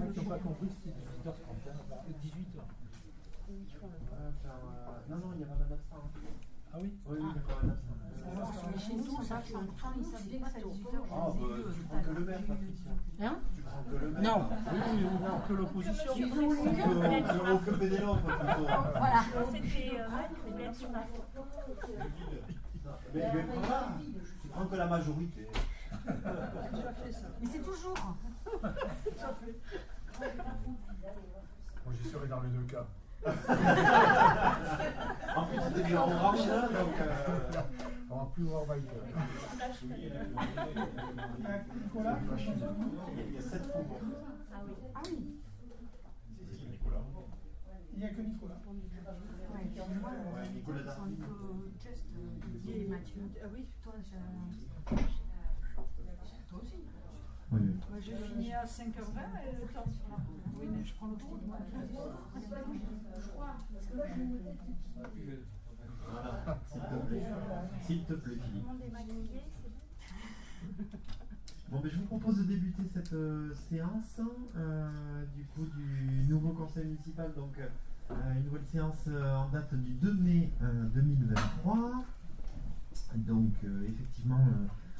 ceux qui n'ont pas compris, c'était 18h30, 18h. Non, il y a pas mal d'absents. Ah oui? Oui, il y a pas mal d'absents. Chez nous, ça fait un temps, ils savaient que c'est à 18h. Ah, tu prends que le maire, Patricia. Hein? Tu prends que le maire. Non. Oui, non, que l'opposition. Que Pénélope, plutôt. Voilà. C'était mal, il voulait être sur la photo. Mais voilà, tu prends que la majorité. Mais c'est toujours. Moi j'y serai dans les deux cas. En plus, c'était bien orange, là, donc. On va plus voir Mike. Nicolas? Il y a 7 pouvoirs. Ah oui. Ah oui. C'est Nicolas. Il n'y a que Nicolas. Ouais, Nicolas Dardy. Just Didier et Mathieu. Ah oui, toi, toi aussi. Oui. Moi, j'ai fini à 5h20 et le temps sur la route. Oui, mais je prends le tour. Voilà, s'il te plaît, Philippe. Tout le monde est maquillé, c'est Bon, ben, je vous propose de débuter cette séance du coup du nouveau conseil municipal, donc une nouvelle séance en date du 2 mai 2023. Donc effectivement,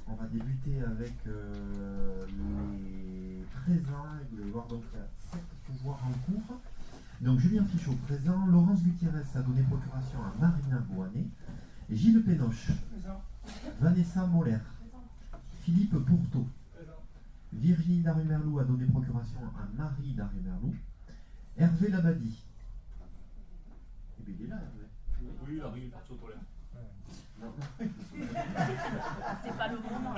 on va débuter avec les présents. Il va y avoir donc 7 pouvoirs en cours. Donc Julien Fichot présent, Laurence Gutiérrez a donné procuration à Marina Boanet, Gilles Pénoche, Vanessa Moller, Philippe Bourteau, Virginie Darumerlou a donné procuration à Marie Darumerlou, Hervé Labadie. Eh bien il est là Hervé. Oui, il arrive, il part aux toilettes. c'est pas le moment.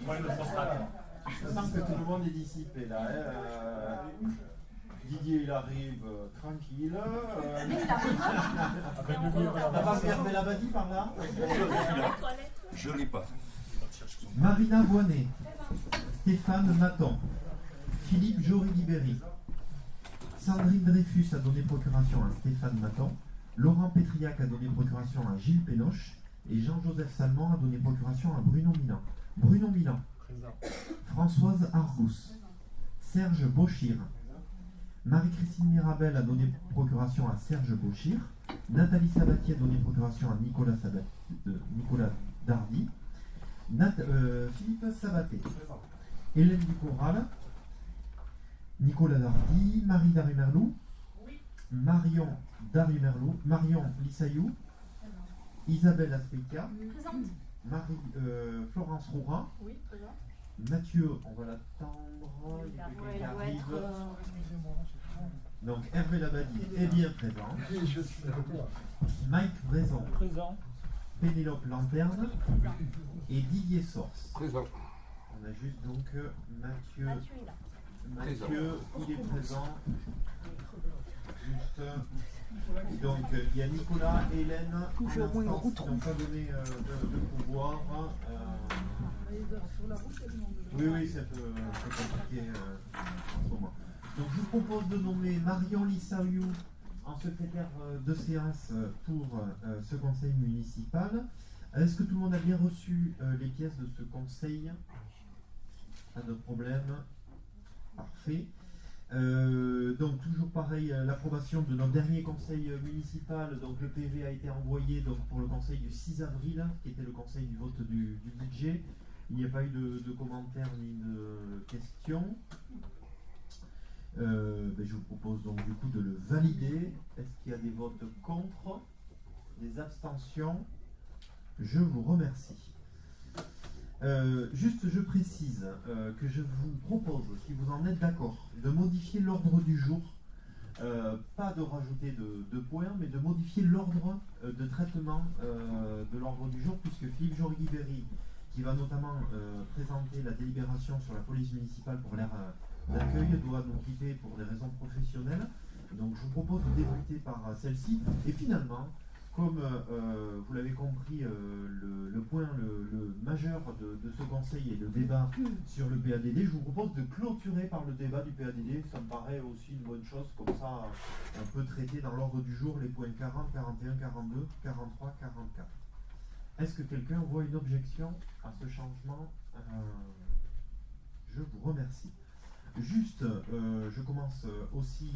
Problème de prostate. Je sens que tout le monde est dissipé là. Didier il arrive tranquille. T'as pas fait Hervé Labadie par là? Je l'ai pas. Marina Boinet, Stéphane Maton, Philippe Jory-Libéry, Sandrine Dreyfus a donné procuration à Stéphane Maton, Laurent Pétriac a donné procuration à Gilles Pénoche et Jean-Joseph Salmon a donné procuration à Bruno Milan. Bruno Milan, Françoise Argous, Serge Bochir, Marie-Christine Mirabel a donné procuration à Serge Bochir, Nathalie Sabatier a donné procuration à Nicolas Dardy, Philippe Sabaté, Hélène Ducoral, Nicolas Dardy, Marie Darumerlou, Marion Darumerlou, Marion Lissayou, Isabelle Aspecchia, Florence Roura, Mathieu, on va l'attendre, il y a quelqu'un qui arrive. Donc Hervé Labadie est bien présent. Je suis avec toi. Mike Brézon, Présent. Pénélope Lanterne et Didier Sorce. Présent. On a juste donc Mathieu. Mathieu est là. Mathieu, il est présent. Juste. Donc il y a Nicolas, Hélène, Constance qui n'ont pas donné de pouvoir. Oui, c'est un peu compliqué en ce moment. Donc je vous propose de nommer Marion Lissayou en secrétaire de séance pour ce conseil municipal. Est-ce que tout le monde a bien reçu les pièces de ce conseil? Pas de problème. Parfait. Donc toujours pareil, l'approbation de notre dernier conseil municipal. Donc le PV a été envoyé donc, pour le conseil du 6 avril, qui était le conseil du vote du budget. Il n'y a pas eu de commentaires ni de questions. Je vous propose donc du coup de le valider. Est-ce qu'il y a des votes contre? Des abstentions? Je vous remercie. Juste je précise que je vous propose, si vous en êtes d'accord, de modifier l'ordre du jour. Pas de rajouter de points, mais de modifier l'ordre de traitement de l'ordre du jour, puisque Philippe Jory-Libéry, qui va notamment présenter la délibération sur la police municipale pour l'aire d'accueil, doit nous quitter pour des raisons professionnelles. Donc je vous propose de débuter par celle-ci. Et finalement, comme vous l'avez compris, le point le majeur de ce conseil est le débat sur le PADD, je vous propose de clôturer par le débat du PADD. Ça me paraît aussi une bonne chose. Comme ça, on peut traiter dans l'ordre du jour les points 40, 41, 42, 43, 44. Est-ce que quelqu'un voit une objection à ce changement? remercie. Juste, je commence aussi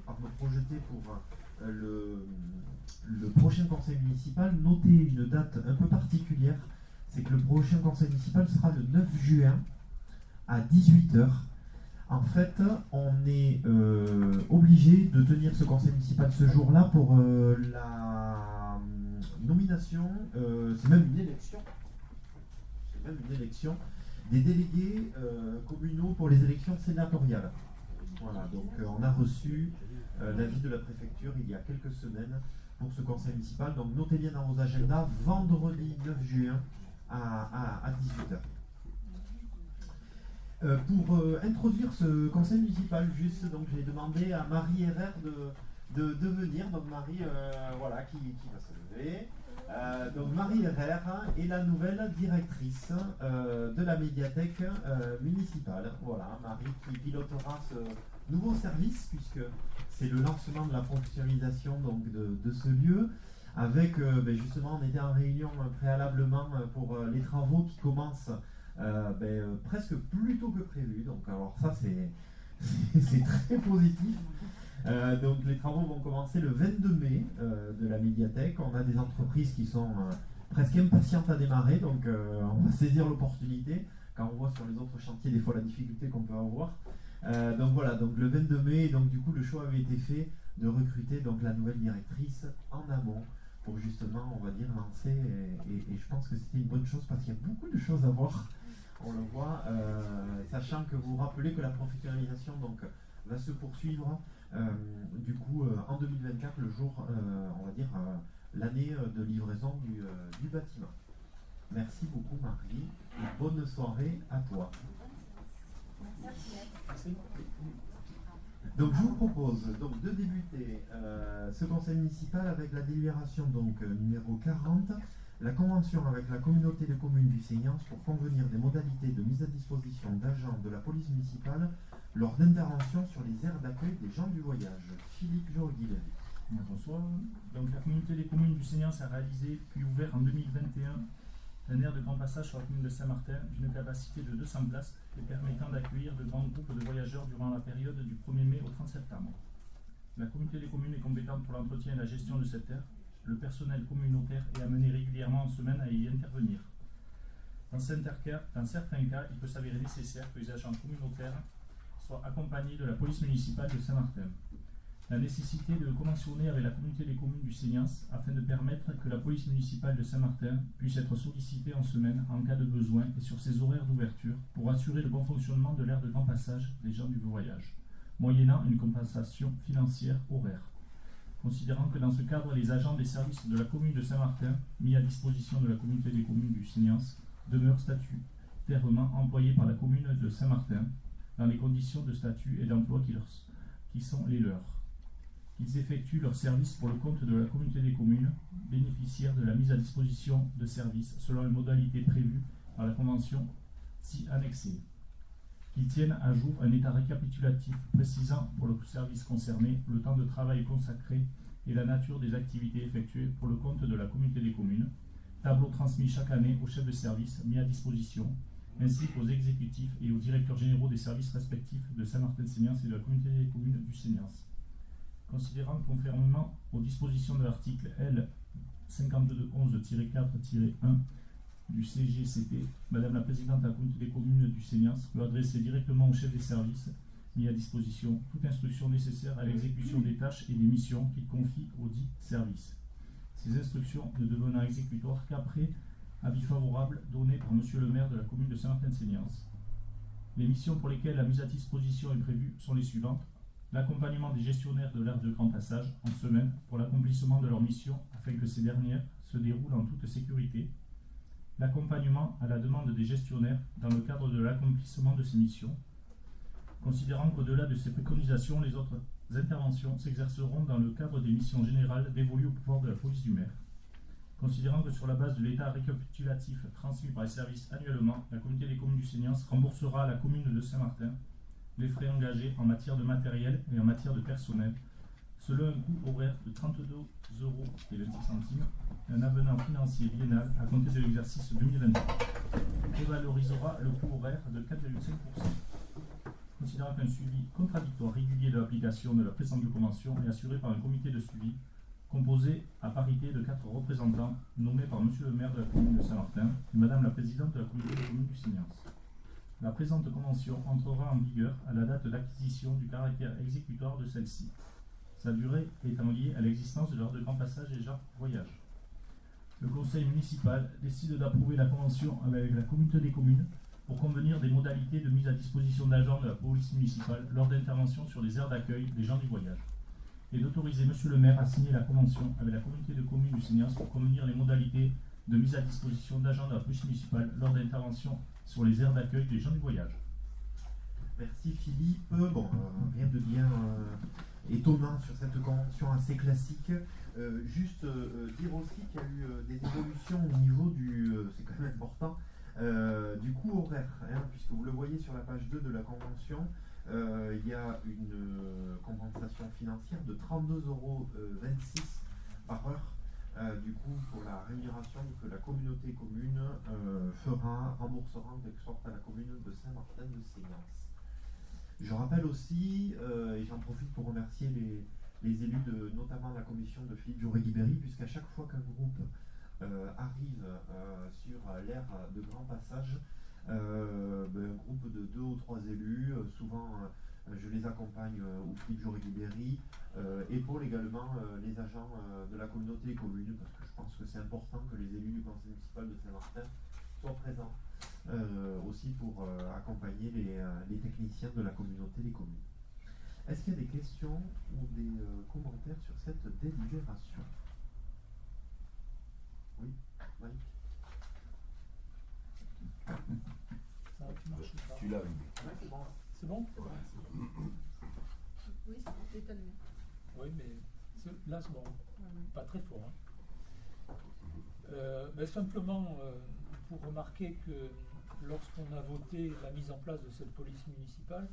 par me projeter pour le prochain conseil municipal. Notez une date un peu particulière, c'est que le prochain conseil municipal sera le 9 juin à 18h. En fait, on est obligé de tenir ce conseil municipal ce jour-là pour la nomination, c'est même une élection. Des délégués communaux pour les élections sénatoriales. Voilà, donc on a reçu l'avis de la préfecture il y a quelques semaines pour ce conseil municipal. Donc notez bien dans vos agendas, vendredi 9 juin à 18h. Pour introduire ce conseil municipal, juste, donc j'ai demandé à Marie Herrère de venir. Donc Marie, voilà, qui va se lever. Donc Marie Herrère est la nouvelle directrice de la médiathèque municipale. Voilà, Marie qui pilotera ce nouveau service puisque c'est le lancement de la professionnalisation donc, de ce lieu. Avec, justement, on était en réunion préalablement pour les travaux qui commencent presque plus tôt que prévu. Donc alors ça c'est très positif. Donc les travaux vont commencer le 22 mai de la médiathèque. On a des entreprises qui sont presque impatientes à démarrer, donc on va saisir l'opportunité quand on voit sur les autres chantiers des fois la difficulté qu'on peut avoir. Donc voilà, donc le 22 mai, donc du coup le choix avait été fait de recruter donc la nouvelle directrice en amont pour justement, on va dire, lancer et je pense que c'était une bonne chose parce qu'il y a beaucoup de choses à voir. On le voit, sachant que vous vous rappelez que la professionnalisation donc va se poursuivre. Du coup, en 2024, le jour, on va dire, l'année de livraison du bâtiment. Merci beaucoup Marie, et bonne soirée à toi. Merci. Donc je vous propose donc de débuter ce conseil municipal avec la délibération donc numéro 40, la convention avec la communauté de communes du Seignance pour convenir des modalités de mise à disposition d'agents de la police municipale lors d'interventions sur les aires d'accueil des gens du voyage. Philippe Joguilet. Bonsoir. Donc la communauté des communes du Seignance a réalisé puis ouvert en 2021 un aire de grand passage sur la commune de Saint-Martin d'une capacité de 200 places et permettant d'accueillir de grands groupes de voyageurs durant la période du 1er mai au 30 septembre. La communauté des communes est compétente pour l'entretien et la gestion de cette aire. Le personnel communautaire est amené régulièrement en semaine à y intervenir. Dans certains cas, il peut s'avérer nécessaire que les agents communautaires soient accompagnés de la police municipale de Saint-Martin. La nécessité de conventionner avec la communauté des communes du Seignance afin de permettre que la police municipale de Saint-Martin puisse être sollicitée en semaine en cas de besoin et sur ses horaires d'ouverture pour assurer le bon fonctionnement de l'aire de grand passage des gens du voyage, moyennant une compensation financière horaire. Considérant que dans ce cadre, les agents des services de la commune de Saint-Martin, mis à disposition de la communauté des communes du Seignance, demeurent statutairement employés par la commune de Saint-Martin dans les conditions de statut et d'emploi qui sont les leurs. Ils effectuent leur service pour le compte de la communauté des communes, bénéficiaires de la mise à disposition de services selon les modalités prévues par la convention ci annexée. Qu'ils tiennent à jour un état récapitulatif précisant pour le service concerné le temps de travail consacré et la nature des activités effectuées pour le compte de la communauté des communes, tableau transmis chaque année aux chefs de service mis à disposition, ainsi qu'aux exécutifs et aux directeurs généraux des services respectifs de Saint-Martin-Seignance et de la communauté des communes du Seignance. Considérant que conformément aux dispositions de l'article L. 5211-4-1 du CGCT, Madame la Présidente de la communauté des communes du Seignance peut adresser directement au chef des services mis à disposition toute instruction nécessaire à l'exécution des tâches et des missions qu'il confie au dit service. Ces instructions ne devenant exécutoires qu'après avis favorable donné par Monsieur le maire de la commune de Saint-Martin-Seignance. Les missions pour lesquelles la mise à disposition est prévue sont les suivantes. L'accompagnement des gestionnaires de l'aire de grand passage en semaine pour l'accomplissement de leurs missions afin que ces dernières se déroulent en toute sécurité. L'accompagnement à la demande des gestionnaires dans le cadre de l'accomplissement de ces missions. Considérant qu'au-delà de ces préconisations, les autres interventions s'exerceront dans le cadre des missions générales dévolues au pouvoir de la police du maire. Considérant que sur la base de l'état récapitulatif transmis par les services annuellement, la communauté des communes du Seignance remboursera à la commune de Saint-Martin les frais engagés en matière de matériel et en matière de personnel, selon un coût horaire de 32,26 € et un avenant financier biennal à compter de l'exercice 2023, et valorisera le coût horaire de 4,5%. considérant qu'un suivi contradictoire régulier de l'application de la présente convention est assuré par un comité de suivi composé à parité de 4 représentants nommés par Monsieur le maire de la commune de Saint-Martin et Madame la présidente de la communauté de communes du Signans. La présente convention entrera en vigueur à la date d'acquisition du caractère exécutoire de celle-ci, sa durée étant liée à l'existence de l'heure de grand passage et genre voyage. Le conseil municipal décide d'approuver la convention avec la communauté des communes pour convenir des modalités de mise à disposition d'agents de la police municipale lors d'interventions sur les aires d'accueil des gens du voyage, et d'autoriser Monsieur le maire à signer la convention avec la communauté de communes du Signans pour convenir les modalités de mise à disposition d'agents de la police municipale lors d'interventions sur les aires d'accueil des gens du voyage. Merci Philippe. Bon, rien de bien étonnant sur cette convention assez classique. Juste dire aussi qu'il y a eu des évolutions au niveau du, c'est quand même important, du coût horaire, hein, puisque vous le voyez sur la page 2 de la convention, il y a une compensation financière de 32,26 € par heure, du coup pour la rémunération que la communauté commune remboursera en quelque sorte à la commune de Saint-Martin-de-Sénance. Je rappelle aussi, et j'en profite pour remercier les élus de notamment la commission de Philippe Joret-Guibéry, puisqu'à chaque fois qu'un groupe arrive sur l'aire de grand passage, un groupe de 2 ou 3 élus, souvent je les accompagne au Philippe Joret-Guibéry, épaule également les agents de la communauté des communes, parce que je pense que c'est important que les élus du conseil municipal de Saint-Martin soient présents aussi pour accompagner les techniciens de la communauté des communes. Est-ce qu'il y a des questions ou des commentaires sur cette délibération? Oui, Mike. Ça marche pas. Tu l'as vu. Ouais, c'est bon. C'est bon? Oui, c'est étonné. Oui, mais là, c'est bon. Pas très fort. Hein. Simplement, pour remarquer que lorsqu'on a voté la mise en place de cette police municipale,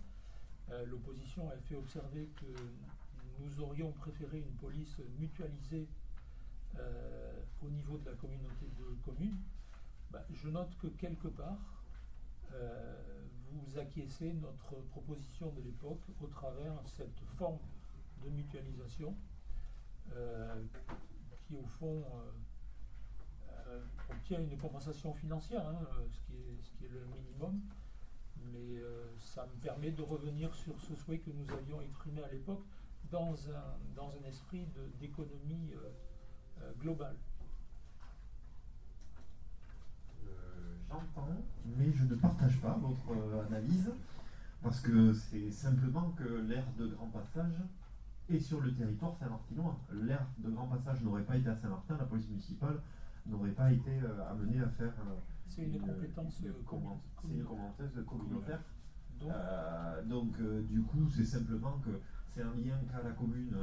l'opposition a fait observer que nous aurions préféré une police mutualisée au niveau de la communauté de communes. Je note que quelque part, vous acquiescez notre proposition de l'époque au travers de cette forme de mutualisation qui, au fond, obtient une compensation financière, hein, ce qui est le minimum. Mais ça me permet de revenir sur ce souhait que nous avions exprimé à l'époque dans un esprit d'économie globale. J'entends, mais je ne partage pas votre analyse, parce que c'est simplement que l'aire de grand passage est sur le territoire saint-martinois. L'aire de grand passage n'aurait pas été à Saint-Martin, la police municipale n'aurait pas été amenée à faire... c'est une compétence communautaire. Donc du coup, c'est simplement que c'est un lien qu'a la commune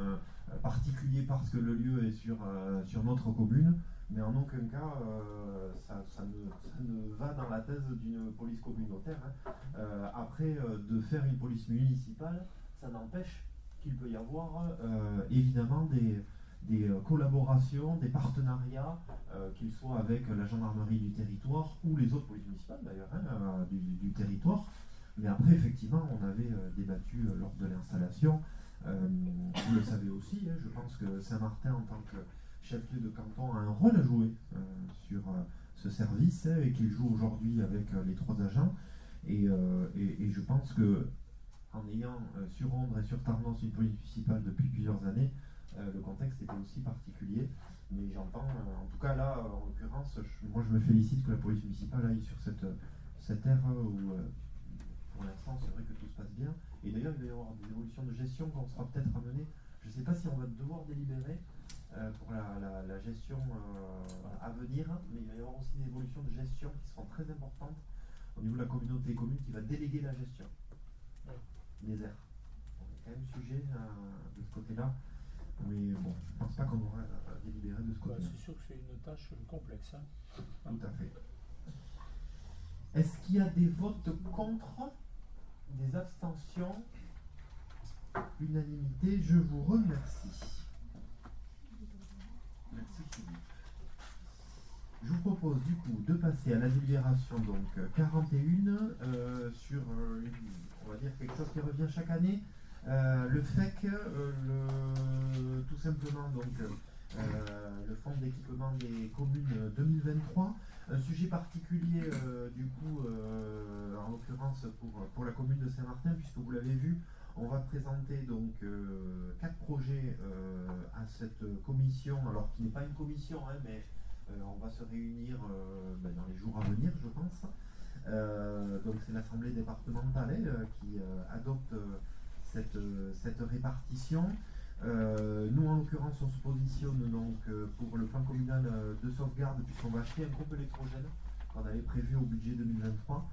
particulier parce que le lieu est sur notre commune, mais en aucun cas ça ne va dans la thèse d'une police communautaire. Hein. Après, de faire une police municipale, ça n'empêche qu'il peut y avoir évidemment des collaborations, des partenariats, qu'ils soient avec la gendarmerie du territoire ou les autres polices municipales d'ailleurs, hein, du territoire. Mais après, effectivement, on avait débattu lors de l'installation. Vous le savez aussi, hein, je pense que Saint-Martin, en tant que chef-lieu de canton, a un rôle à jouer sur ce service, hein, et qu'il joue aujourd'hui avec les 3 agents. Et je pense que en ayant sur Ondres et sur Tarnos une police municipale depuis plusieurs années, le contexte était aussi particulier. Mais j'entends, en tout cas là, en l'occurrence, moi je me félicite que la police municipale aille sur cette ère où, pour l'instant, c'est vrai que tout se passe bien. Et d'ailleurs, il va y avoir des évolutions de gestion qu'on sera peut-être amené. Je ne sais pas si on va devoir délibérer pour la gestion à venir, mais il va y avoir aussi des évolutions de gestion qui seront très importantes au niveau de la communauté des communes qui va déléguer la gestion des aires. Donc, il y a quand même sujet de ce côté-là. Mais bon, je ne pense pas qu'on aura à délibérer de ce côté-là. C'est sûr que c'est une tâche complexe. Hein. Tout à fait. Est-ce qu'il y a des votes contre, des abstentions? Unanimité, je vous remercie. Merci Philippe. Je vous propose du coup de passer à la délibération donc 41 sur on va dire dire quelque chose qui revient chaque année. Le FEC, tout simplement, donc, le Fonds d'équipement des communes 2023. Un sujet particulier, du coup, en l'occurrence pour la commune de Saint-Martin, puisque vous l'avez vu, on va présenter donc 4 projets à cette commission, alors qui n'est pas une commission, hein, mais on va se réunir dans les jours à venir, je pense. Donc c'est l'Assemblée départementale qui adopte cette répartition. Nous, en l'occurrence, on se positionne donc pour le plan communal de sauvegarde, puisqu'on va acheter un groupe électrogène qu'on avait prévu au budget 2023.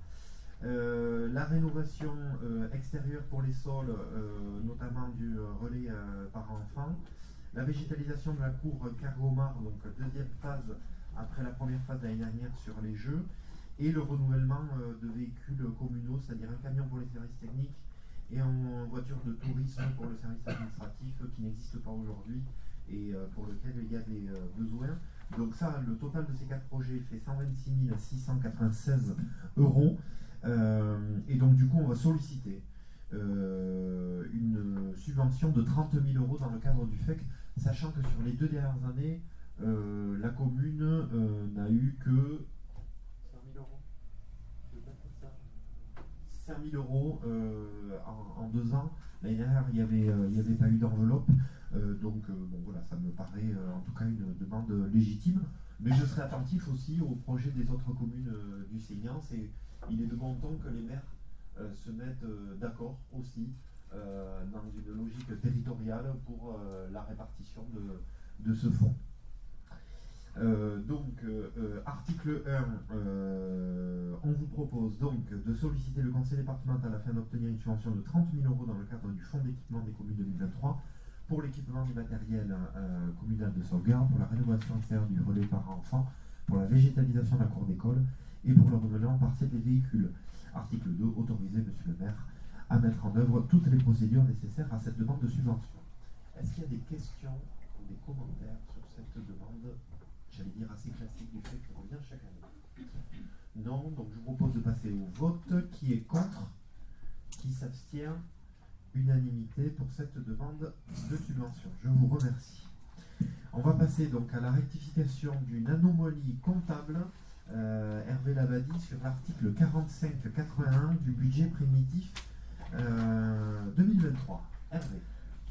La rénovation extérieure pour les sols, notamment du relais par enfant. La végétalisation de la cour Cargomar, donc deuxième phase après la première phase de l'année dernière sur les jeux. Et le renouvellement de véhicules communaux, c'est-à-dire un camion pour les services techniques et une voiture de tourisme pour le service administratif qui n'existe pas aujourd'hui et pour lequel il y a des besoins. Donc ça, le total de ces 4 projets fait 126 696 €. Et donc du coup, on va solliciter une subvention de 30 000 € dans le cadre du FEC, sachant que sur les 2 dernières années, la commune n'a eu que 5 000 € en 2 ans. L'année dernière, il n'y avait pas eu d'enveloppe. Donc voilà, ça me paraît en tout cas une demande légitime. Mais je serai attentif aussi au projet des autres communes du Sénat. Il est de bon ton que les maires se mettent d'accord aussi dans une logique territoriale pour la répartition de ce fonds. Article 1, on vous propose donc de solliciter le conseil départemental afin d'obtenir une subvention de 30 000 € dans le cadre du fonds d'équipement des communes 2023 pour l'équipement du matériel communal de sauvegarde, pour la rénovation extérieure du relais par enfant, pour la végétalisation de la cour d'école et pour le renouvellement partiel des véhicules. Article 2, autoriser monsieur le maire à mettre en œuvre toutes les procédures nécessaires à cette demande de subvention. Est-ce qu'il y a des questions ou des commentaires sur cette demande, j'allais dire assez classique, du fait qui revient chaque année? Non, donc je vous propose de passer au vote. Qui est contre? Qui s'abstient? Unanimité pour cette demande de subvention. Je vous remercie. On va passer donc à la rectification d'une anomalie comptable. Hervé Labadie sur l'article 45-81 du budget primitif 2023. Hervé.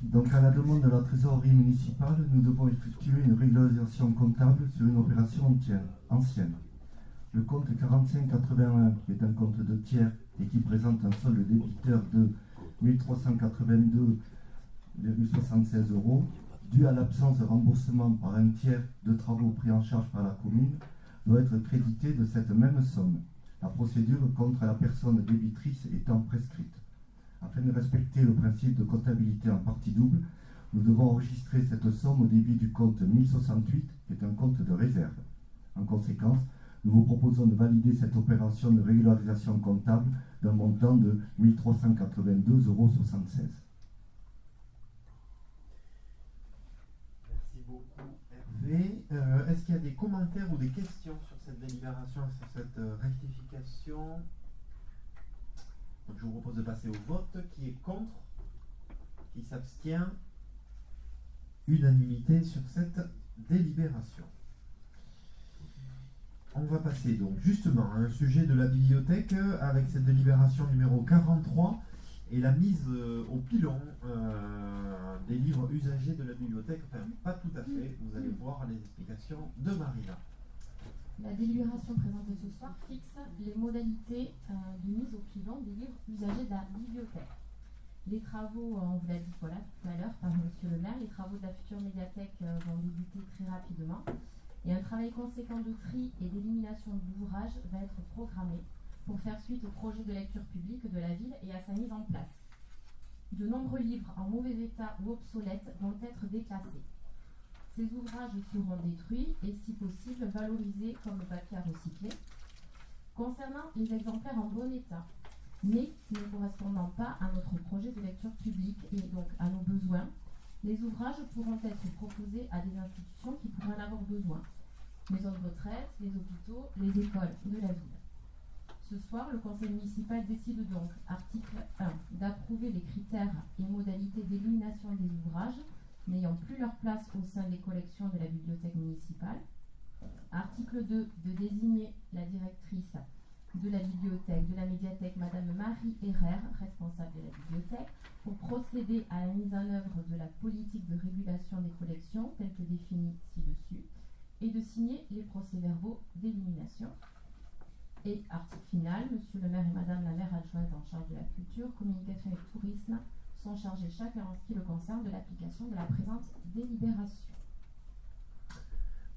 Donc à la demande de la trésorerie municipale, nous devons effectuer une régularisation comptable sur une opération ancienne. Le compte 4581, qui est un compte de tiers et qui présente un solde débiteur de 1 382,76 €, dû à l'absence de remboursement par un tiers de travaux pris en charge par la commune, doit être crédité de cette même somme, la procédure contre la personne débitrice étant prescrite. Afin de respecter le principe de comptabilité en partie double, nous devons enregistrer cette somme au débit du compte 1068, qui est un compte de réserve. En conséquence, nous vous proposons de valider cette opération de régularisation comptable d'un montant de 1 382,76 €. Merci beaucoup, Hervé. Est-ce qu'il y a des commentaires ou des questions sur cette délibération, sur cette rectification? Donc je vous propose de passer au vote. Qui est contre? Qui s'abstient? Unanimité sur cette délibération. On va passer donc justement à un sujet de la bibliothèque avec cette délibération numéro 43 et la mise au pilon des livres usagés de la bibliothèque. Enfin, pas tout à fait. Vous allez voir les explications de Marina. La délibération présentée ce soir fixe les modalités de mise au pilon des livres usagés de la bibliothèque. Les travaux, on vous l'a dit tout à l'heure par monsieur le maire, les travaux de la future médiathèque vont débuter très rapidement et un travail conséquent de tri et d'élimination d'ouvrages va être programmé pour faire suite au projet de lecture publique de la ville et à sa mise en place. De nombreux livres en mauvais état ou obsolètes vont être déclassés. Ces ouvrages seront détruits et, si possible, valorisés comme papier à recycler. Concernant les exemplaires en bon état, mais ne correspondant pas à notre projet de lecture publique et donc à nos besoins, les ouvrages pourront être proposés à des institutions qui pourraient en avoir besoin. Maisons de retraite, les hôpitaux, les écoles de la ville. Ce soir, le conseil municipal décide donc, article 1, d'approuver les critères et modalités d'élimination des ouvrages n'ayant plus leur place au sein des collections de la bibliothèque municipale. Article 2, de désigner la directrice de la bibliothèque, de la médiathèque, Madame Marie Herrère, responsable de la bibliothèque, pour procéder à la mise en œuvre de la politique de régulation des collections, telle que définie ci-dessus, et de signer les procès-verbaux d'élimination. Et article final, Monsieur le maire et Madame la maire adjointe en charge de la culture, communication et tourisme sont chargés chacun en ce qui le concerne de l'application de la présente délibération.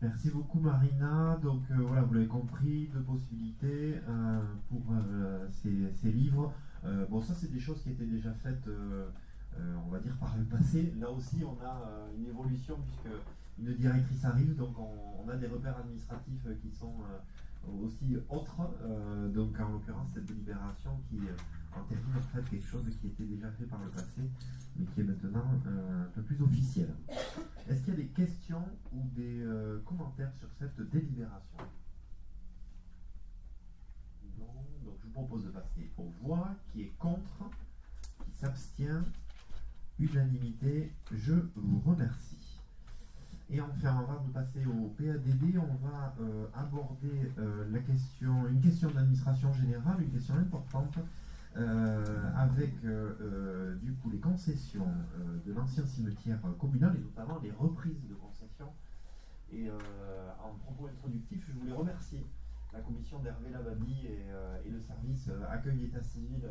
Merci beaucoup Marina. Donc voilà, vous l'avez compris, deux possibilités pour ces livres. Bon, ça c'est des choses qui étaient déjà faites, on va dire, par le passé. Là aussi on a une évolution puisque une directrice arrive, donc on a des repères administratifs qui sont aussi autres. Donc en l'occurrence cette délibération qui entérine en fait quelque chose qui était déjà fait par le passé, mais qui est maintenant un peu plus officiel. Est-ce qu'il y a des questions ou des commentaires sur cette délibération? Non. Donc je vous propose de passer aux voix. Qui est contre? Qui s'abstient? Unanimité. Je vous remercie. Et enfin, avant de passer au PADD, on va aborder une question d'administration générale, une question importante, avec du coup les concessions de l'ancien cimetière communal et notamment les reprises de concessions. Et en propos introductif, je voulais remercier la commission d'Hervé Labadie et le service accueil état civil,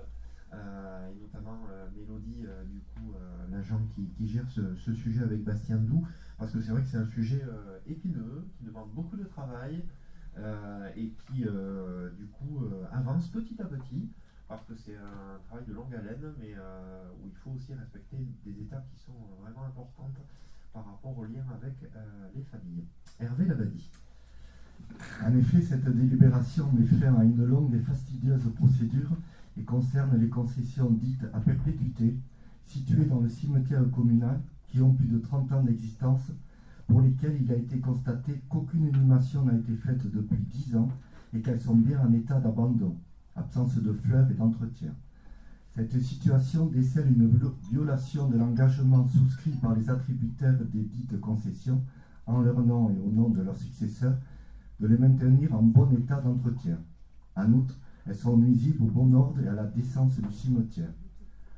et notamment Mélodie, du coup l'agent qui gère ce sujet avec Bastien Doux, parce que c'est vrai que c'est un sujet épineux, qui demande beaucoup de travail et qui du coup avance petit à petit, parce que c'est un travail de longue haleine, mais où il faut aussi respecter des étapes qui sont vraiment importantes par rapport au lien avec les familles. Hervé Labadie. En effet, cette délibération met fin à une longue et fastidieuse procédure et concerne les concessions dites à perpétuité, situées dans le cimetière communal, qui ont plus de 30 ans d'existence, pour lesquelles il a été constaté qu'aucune inhumation n'a été faite depuis 10 ans et qu'elles sont bien en état d'abandon, absence de fleurs et d'entretien. Cette situation décèle une violation de l'engagement souscrit par les attributaires des dites concessions, en leur nom et au nom de leurs successeurs, de les maintenir en bon état d'entretien. En outre, elles sont nuisibles au bon ordre et à la décence du cimetière.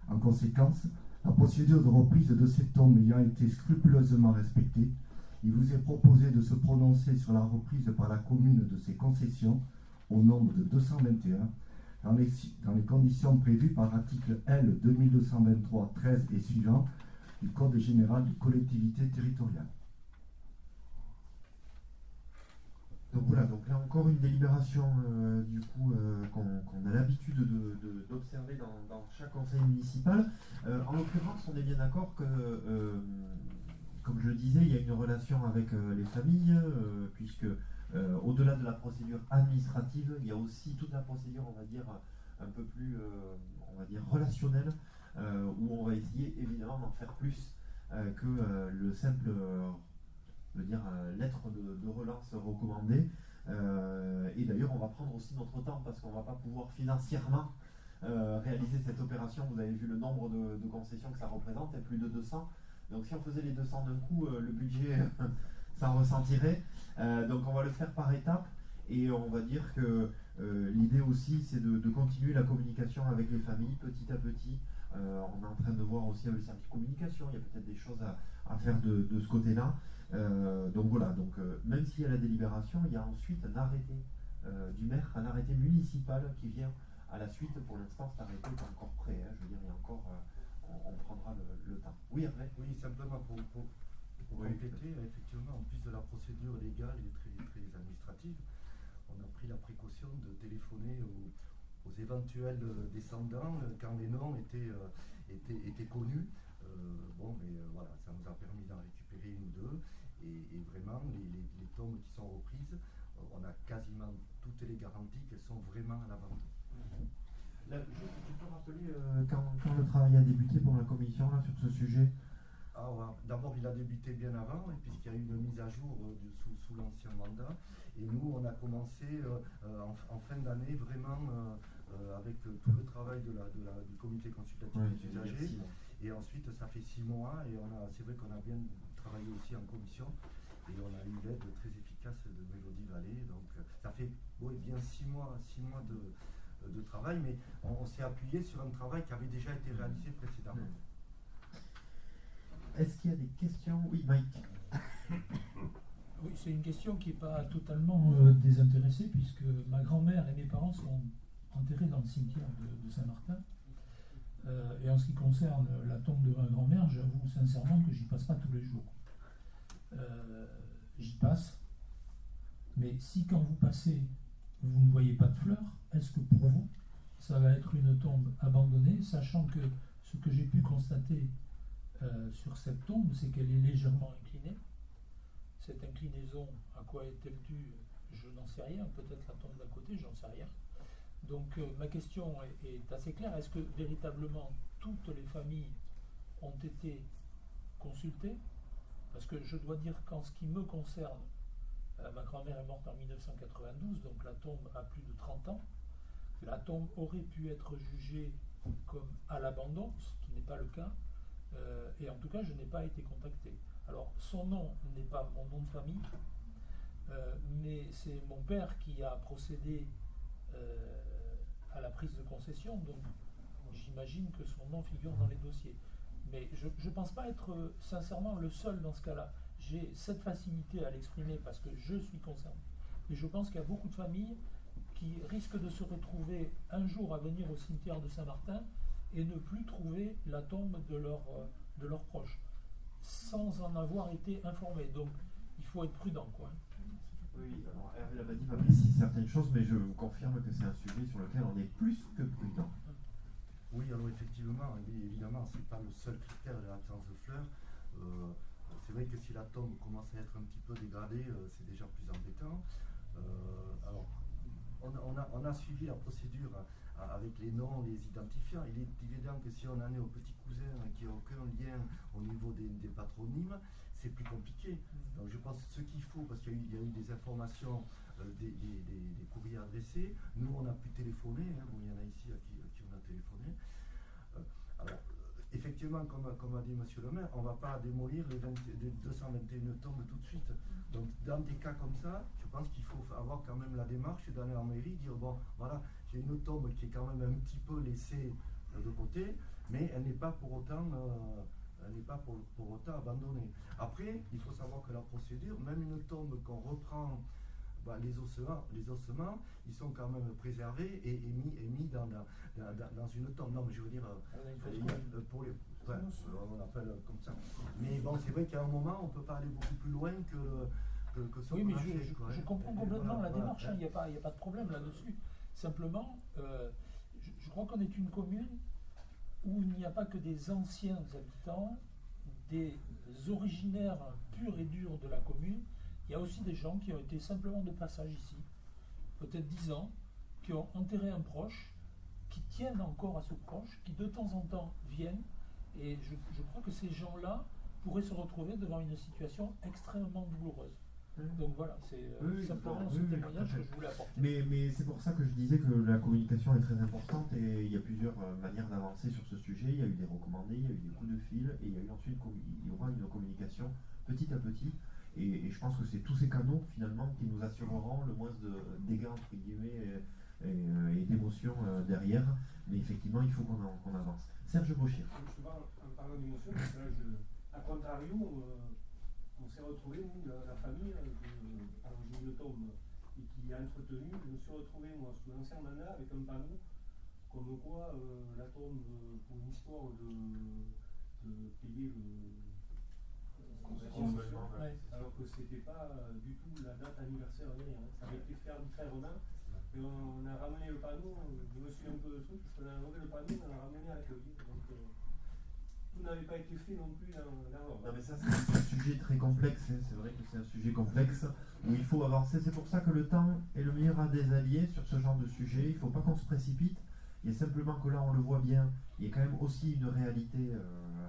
En conséquence, la procédure de reprise de ces tombes ayant été scrupuleusement respectée, il vous est proposé de se prononcer sur la reprise par la commune de ces concessions, au nombre de 221, dans les conditions prévues par l'article L. 2223-13 et suivants du Code général des collectivités territoriales. Donc voilà, donc là encore une délibération du coup qu'on a l'habitude d'observer dans chaque conseil municipal. En l'occurrence, on est bien d'accord que, comme je le disais, il y a une relation avec les familles, puisque au-delà de la procédure administrative, il y a aussi toute la procédure, on va dire, un peu plus on va dire relationnelle, où on va essayer évidemment d'en faire plus que le simple lettre de relance recommandée. Et d'ailleurs, on va prendre aussi notre temps parce qu'on ne va pas pouvoir financièrement réaliser cette opération. Vous avez vu le nombre de concessions que ça représente, et plus de 200. Donc si on faisait les 200 d'un coup, le budget s'en ressentirait. Donc on va le faire par étapes, et on va dire que l'idée aussi, c'est de continuer la communication avec les familles petit à petit. On est en train de voir aussi avec le service communication, il y a peut-être des choses à faire de ce côté-là. Donc voilà, même s'il y a la délibération, il y a ensuite un arrêté du maire, un arrêté municipal qui vient à la suite. Pour l'instant, cet arrêté est encore prêt, je veux dire, il y a encore, on prendra le temps. Oui, Hervé. Oui, simplement pour compléter, effectivement, en plus de la procédure légale et très administrative, on a pris la précaution de téléphoner aux éventuels descendants quand les noms étaient connus. Voilà, ça nous a permis d'en récupérer une ou deux, et vraiment les tombes qui sont reprises, on a quasiment toutes les garanties qu'elles sont vraiment à la vente. Là, je peux rappeler quand le travail a débuté pour la commission là, sur ce sujet, D'abord, il a débuté bien avant, et puisqu'il y a eu une mise à jour sous l'ancien mandat. Et nous, on a commencé en fin d'année vraiment avec tout le travail du comité consultatif des usagers. Et ensuite, ça fait 6 mois, et c'est vrai qu'on a bien travaillé aussi en commission. Et on a eu l'aide très efficace de Mélodie Vallée. Donc ça fait bien 6 mois de travail, mais on s'est appuyé sur un travail qui avait déjà été réalisé précédemment. Est-ce qu'il y a des questions? Oui, Mike. Oui, c'est une question qui n'est pas totalement désintéressée, puisque ma grand-mère et mes parents sont enterrés dans le cimetière de Saint-Martin. Et en ce qui concerne la tombe de ma grand-mère, j'avoue sincèrement que j'y passe pas tous les jours. J'y passe, mais si quand vous passez, vous ne voyez pas de fleurs, est-ce que pour vous, ça va être une tombe abandonnée, sachant que ce que j'ai pu constater sur cette tombe, c'est qu'elle est légèrement inclinée. Cette inclinaison, à quoi est-elle due? Je n'en sais rien, peut-être la tombe d'à côté, j'en sais rien. Donc ma question est assez claire, est-ce que véritablement toutes les familles ont été consultées? Parce que je dois dire qu'en ce qui me concerne, ma grand-mère est morte en 1992, donc la tombe a plus de 30 ans. La tombe aurait pu être jugée comme à l'abandon, ce qui n'est pas le cas, et en tout cas je n'ai pas été contacté. Alors son nom n'est pas mon nom de famille, mais c'est mon père qui a procédé à la prise de concession, donc j'imagine que son nom figure dans les dossiers. Mais je ne pense pas être sincèrement le seul dans ce cas-là. J'ai cette facilité à l'exprimer parce que je suis concerné. Et je pense qu'il y a beaucoup de familles qui risquent de se retrouver un jour à venir au cimetière de Saint-Martin et ne plus trouver la tombe de leurs proches, sans en avoir été informés. Donc il faut être prudent, quoi. Oui, alors Hervé Labadie m'a précisé certaines choses, mais je vous confirme que c'est un sujet sur lequel on est plus que prudent. Oui, alors effectivement, évidemment, ce n'est pas le seul critère de l'absence de fleurs. C'est vrai que si la tombe commence à être un petit peu dégradée, c'est déjà plus embêtant. Alors, on a suivi la procédure avec les noms, les identifiants. Il est évident que si on en est au petit cousin qui n'a aucun lien au niveau des patronymes, c'est plus compliqué. Donc je pense que ce qu'il faut, parce qu'il y a eu des informations, des courriers adressés, nous on a pu téléphoner, il y en a ici à qui on a téléphoné. Alors, effectivement, comme a dit M. le maire, on ne va pas démolir les 221 tombes tout de suite. Donc dans des cas comme ça, je pense qu'il faut avoir quand même la démarche d'aller en mairie, dire bon, voilà, j'ai une tombe qui est quand même un petit peu laissée de côté, mais elle n'est pas pour autant... pour autant abandonnée. Après, il faut savoir que la procédure, même une tombe qu'on reprend, les ossements, ils sont quand même préservés et mis dans une tombe. Non, mais je veux dire, on appelle comme ça. Mais bon, c'est vrai qu'à un moment, on ne peut pas aller beaucoup plus loin que ce oui, qu'on mais a fait. Je comprends complètement la démarche, il n'y a pas de problème là-dessus. Simplement, je crois qu'on est une commune où il n'y a pas que des anciens habitants, des originaires purs et durs de la commune. Il y a aussi des gens qui ont été simplement de passage ici, peut-être 10 ans, qui ont enterré un proche, qui tiennent encore à ce proche, qui de temps en temps viennent. Et je crois que ces gens-là pourraient se retrouver devant une situation extrêmement douloureuse. Donc voilà, c'est simplement ce témoignage que je voulais apporter. Mais c'est pour ça que je disais que la communication est très importante et il y a plusieurs manières d'avancer sur ce sujet. Il y a eu des recommandés, il y a eu des coups de fil et il y a eu ensuite il y aura une communication petit à petit. Et je pense que c'est tous ces canaux finalement qui nous assureront le moins de dégâts entre guillemets et d'émotions derrière. Mais effectivement, il faut qu'on avance. Serge Bauchir. Souvent, en parlant d'émotions, parce que là, à contrario, on s'est retrouvé, nous, la famille, alors j'ai une tombe et qui a entretenu, je me suis retrouvé, moi, sous l'ancien mandat, avec un panneau, comme quoi la tombe, pour une histoire de payer alors que c'était pas du tout la date anniversaire, rien. Ça avait été fait arbitrairement. Et on a ramené le panneau, je me suis un peu le truc, parce qu'on a enlevé le panneau, on l'a ramené à l'accueil. Donc tout n'avait pas été fait non plus dans l'ordre. Non mais ça c'est un sujet très complexe, c'est vrai que c'est un sujet complexe où il faut avancer. C'est pour ça que le temps est le meilleur des alliés sur ce genre de sujet. Il ne faut pas qu'on se précipite. Il y a simplement que là on le voit bien, il y a quand même aussi une réalité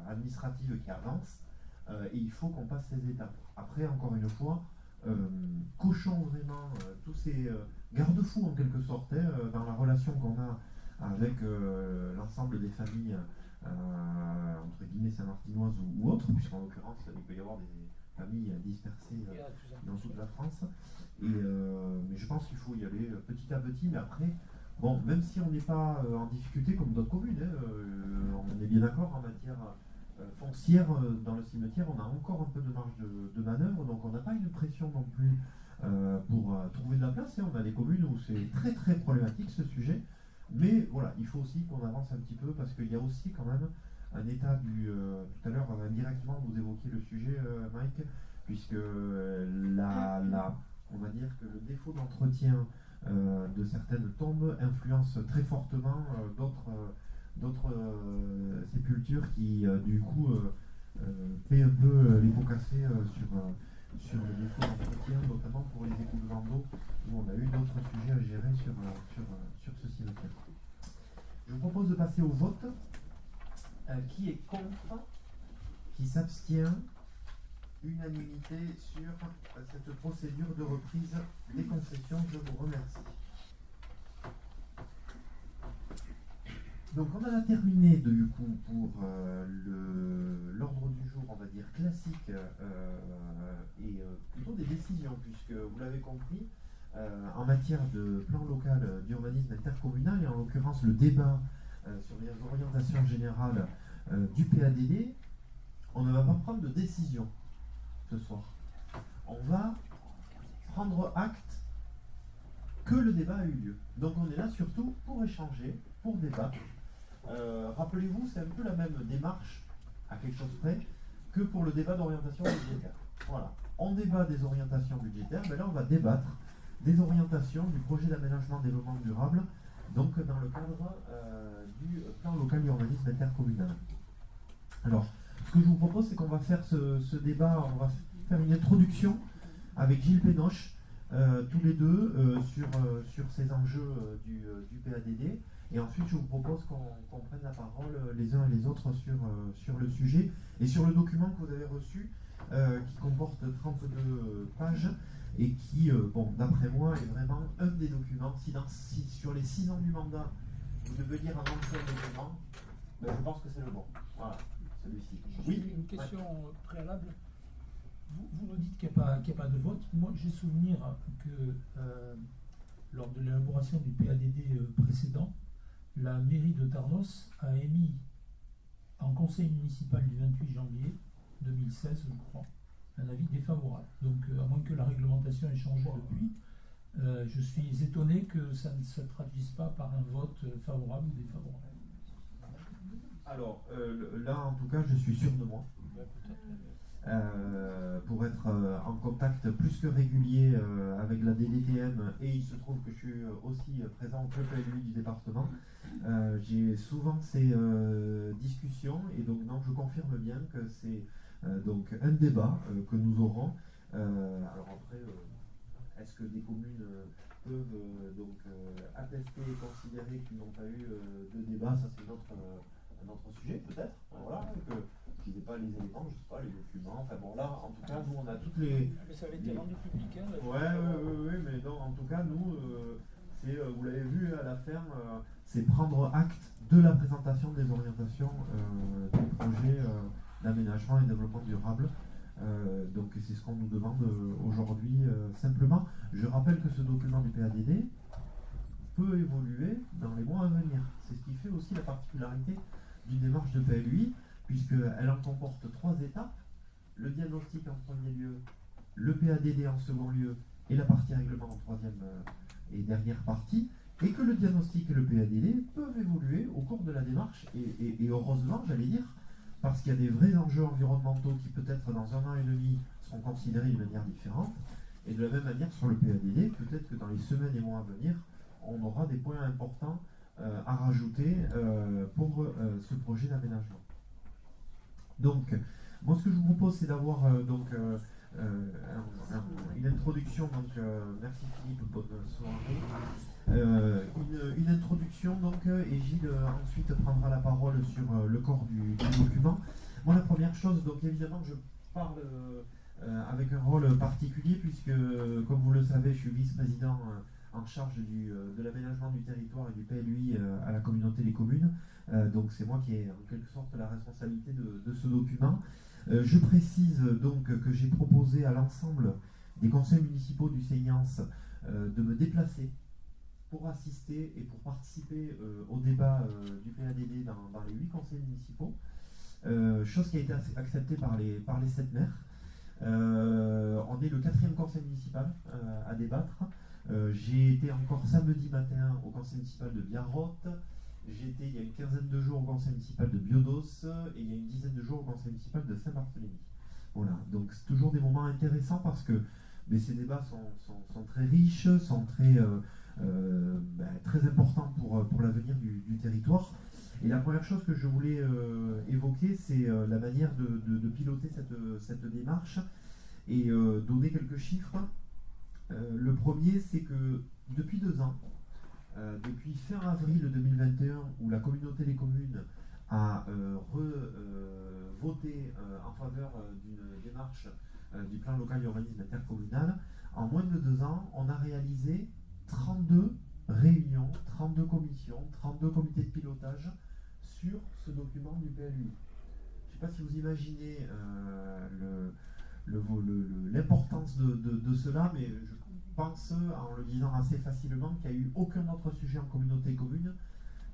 administrative qui avance. et il faut qu'on passe ces étapes. Après, encore une fois, cochons vraiment tous ces garde-fous en quelque sorte dans la relation qu'on a avec l'ensemble des familles entre guillemets saint-martinoises ou autres, puisqu'en l'occurrence il peut y avoir des familles dispersées dans toute la France. Mais je pense qu'il faut y aller petit à petit, mais après, bon, même si on n'est pas en difficulté comme d'autres communes, on est bien d'accord en matière foncière, dans le cimetière, on a encore un peu de marge de manœuvre, donc on n'a pas une pression non plus pour trouver de la place. On a des communes où c'est très très problématique ce sujet, mais voilà, il faut aussi qu'on avance un petit peu parce qu'il y a aussi quand même un état du... tout à l'heure, indirectement, vous évoquiez le sujet, Mike, puisque on va dire que le défaut d'entretien de certaines tombes influence très fortement d'autres sépultures qui du coup paient un peu les pots cassés sur le défaut d'entretien, notamment pour les écoulements d'eau, où on a eu d'autres sujets à gérer sur ce cimetière. Je vous propose de passer au vote. Qui est contre? Qui s'abstient? Unanimité sur cette procédure de reprise des concessions. Je vous remercie. Donc on en a terminé du coup pour l'ordre du jour, on va dire classique, et plutôt des décisions, puisque vous l'avez compris, en matière de plan local d'urbanisme intercommunal, et en l'occurrence le débat sur les orientations générales du PADD, on ne va pas prendre de décision ce soir. On va prendre acte que le débat a eu lieu. Donc on est là surtout pour échanger, pour débattre. Rappelez-vous, c'est un peu la même démarche, à quelque chose près, que pour le débat d'orientation budgétaire. Voilà. On débat des orientations budgétaires, mais là on va débattre des orientations du projet d'aménagement développement durable, donc dans le cadre du plan local d'urbanisme intercommunal. Alors, ce que je vous propose, c'est qu'on va faire ce débat, on va faire une introduction avec Gilles Pénoche, tous les deux, sur ces enjeux du PADD. Et ensuite, je vous propose qu'on prenne la parole les uns et les autres sur le sujet et sur le document que vous avez reçu, qui comporte 32 pages et qui, bon, d'après moi, est vraiment un des documents. Si sur les 6 ans du mandat, vous devez lire un seul document, ben, je pense que c'est le bon. Voilà, celui-ci. Oui, une question préalable. Vous nous dites qu'il n'y a pas de vote. Moi, j'ai souvenir que lors de l'élaboration du PADD précédent, la mairie de Tarnos a émis en conseil municipal du 28 janvier 2016, je crois, un avis défavorable. Donc, à moins que la réglementation ait changé depuis, je suis étonné que ça ne se traduise pas par un vote favorable ou défavorable. Alors, là, en tout cas, je suis sûr de moi. Pour être en contact plus que régulier avec la DDTM, et il se trouve que je suis aussi présent au club élu du département, j'ai souvent ces discussions, et donc non, je confirme bien que c'est donc un débat que nous aurons. Alors après, est-ce que des communes peuvent donc attester et considérer qu'ils n'ont pas eu de débat? Ça, c'est un autre sujet peut-être. Voilà, qu'ils n'aient pas les éléments, je sais pas, les documents. Enfin bon, là, en tout cas, nous, on a toutes les... Mais ça avait été rendu public, hein? Oui, mais non, en tout cas, nous, c'est, vous l'avez vu à la ferme, c'est prendre acte de la présentation des orientations du projet d'aménagement et développement durable. Donc c'est ce qu'on nous demande aujourd'hui simplement. Je rappelle que ce document du PADD peut évoluer dans les mois à venir. C'est ce qui fait aussi la particularité d'une démarche de PLUI, puisqu'elle en comporte 3 étapes: le diagnostic en premier lieu, le PADD en second lieu, et la partie règlement en troisième et dernière partie, et que le diagnostic et le PADD peuvent évoluer au cours de la démarche, et heureusement, j'allais dire, parce qu'il y a des vrais enjeux environnementaux qui peut-être dans 1 an et demi seront considérés de manière différente, et de la même manière sur le PADD, peut-être que dans les semaines et mois à venir, on aura des points importants à rajouter pour ce projet d'aménagement. Donc, moi ce que je vous propose, c'est d'avoir une introduction, donc merci Philippe, bonne soirée. Une introduction donc, et Gilles ensuite prendra la parole sur le corps du document. Moi la première chose, donc évidemment je parle avec un rôle particulier puisque, comme vous le savez, je suis vice-président en charge de l'aménagement du territoire et du PLUI à la communauté des communes. Donc c'est moi qui ai en quelque sorte la responsabilité de ce document. Je précise donc que j'ai proposé à l'ensemble des conseils municipaux du Seignance de me déplacer pour assister et pour participer au débat du PADD dans les 8 conseils municipaux, chose qui a été acceptée par les 7 maires. On est le 4e conseil municipal à débattre. J'ai été encore samedi matin au conseil municipal de Biarrotte. J'ai été il y a une quinzaine de jours au conseil municipal de Biodos et il y a une dizaine de jours au conseil municipal de Saint-Barthélemy. Voilà, donc c'est toujours des moments intéressants parce que ces débats sont très riches, sont très importants pour l'avenir du territoire. Et la première chose que je voulais évoquer, c'est la manière de piloter cette démarche et donner quelques chiffres. Le premier, c'est que depuis 2 ans, depuis fin avril 2021, où la communauté des communes a voté en faveur d'une démarche du plan local d'urbanisme intercommunal, en moins de 2 ans, on a réalisé 32 réunions, 32 commissions, 32 comités de pilotage sur ce document du PLUI. Je ne sais pas si vous imaginez l'importance de cela, mais je pense, en le disant assez facilement, qu'il n'y a eu aucun autre sujet en communauté commune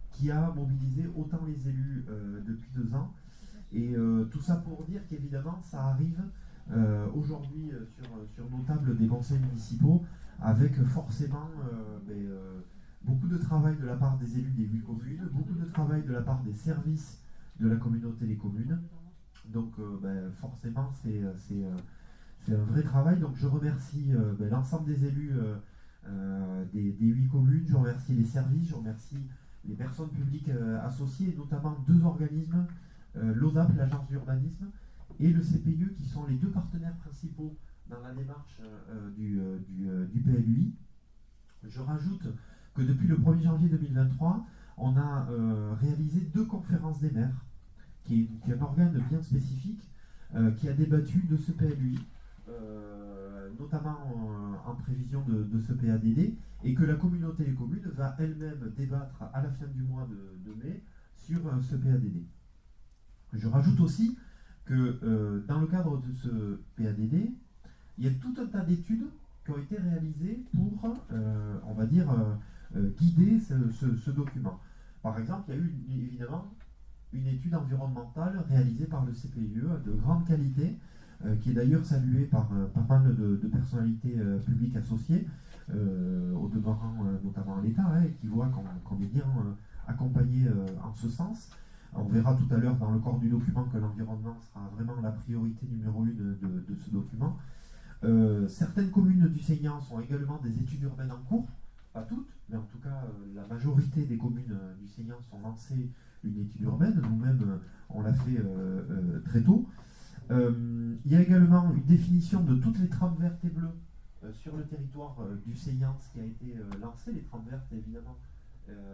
qui a mobilisé autant les élus depuis 2 ans. Et tout ça pour dire qu'évidemment, ça arrive aujourd'hui sur nos tables des conseils municipaux avec forcément beaucoup de travail de la part des élus des 8 communes, beaucoup de travail de la part des services de la communauté des communes. Donc forcément, c'est un vrai travail. Donc je remercie l'ensemble des élus des 8 communes, je remercie les services, je remercie les personnes publiques associées, et notamment 2 organismes, l'ODAP, l'agence d'urbanisme, et le CPIE, qui sont les 2 partenaires principaux dans la démarche du PLUI. Je rajoute que depuis le 1er janvier 2023, on a réalisé 2 conférences des maires, qui est un organe bien spécifique, qui a débattu de ce PLUI, notamment en prévision de ce PADD, et que la communauté des communes va elle-même débattre à la fin du mois de mai sur ce PADD. Je rajoute aussi que dans le cadre de ce PADD, il y a tout un tas d'études qui ont été réalisées pour, on va dire, guider ce document. Par exemple, il y a eu évidemment une étude environnementale réalisée par le CPIE de grande qualité, qui est d'ailleurs saluée par pas mal de personnalités publiques associées, au demeurant notamment à l'État, et qui voit qu'on est bien accompagné en ce sens. On verra tout à l'heure dans le corps du document que l'environnement sera vraiment la priorité numéro 1 de ce document. Certaines communes du Seignance ont également des études urbaines en cours, pas toutes, mais en tout cas la majorité des communes du Seignance ont lancé une étude urbaine. Nous-mêmes, on l'a fait très tôt. Il y a également une définition de toutes les trames vertes et bleues sur le territoire du Seignance qui a été lancée. Les trames vertes, évidemment,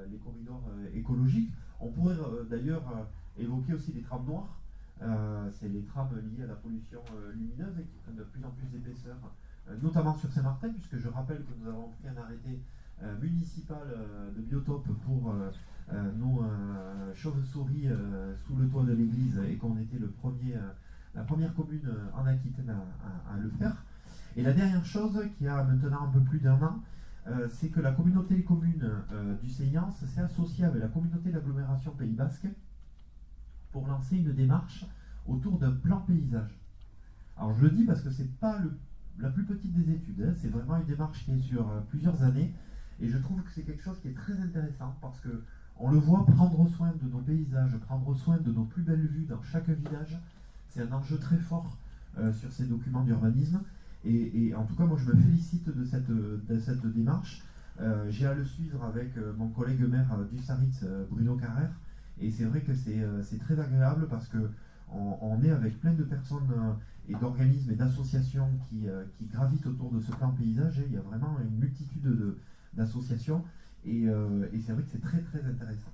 les corridors écologiques. On pourrait d'ailleurs évoquer aussi les trames noires. C'est les trames liées à la pollution lumineuse et qui prennent de plus en plus d'épaisseur, notamment sur Saint-Martin, puisque je rappelle que nous avons pris un arrêté municipal de biotope pour nos chauves-souris sous le toit de l'église, et qu'on était la première commune en Aquitaine à le faire. Et la dernière chose, qui a maintenant un peu plus d'1 an, c'est que la communauté des communes du Seignance s'est associée avec la communauté d'agglomération Pays Basque pour lancer une démarche autour d'un plan paysage. Alors je le dis parce que c'est pas la plus petite des études, hein, c'est vraiment une démarche qui est sur plusieurs années, et je trouve que c'est quelque chose qui est très intéressant parce que on le voit, prendre soin de nos paysages, prendre soin de nos plus belles vues dans chaque village, c'est un enjeu très fort sur ces documents d'urbanisme. Et en tout cas, moi je me félicite de cette démarche. J'ai à le suivre avec mon collègue maire du Saritz, Bruno Carrère, et c'est vrai que c'est très agréable parce qu'on est avec plein de personnes et d'organismes et d'associations qui gravitent autour de ce plan paysage, et il y a vraiment une multitude d'associations, et c'est vrai que c'est très très intéressant.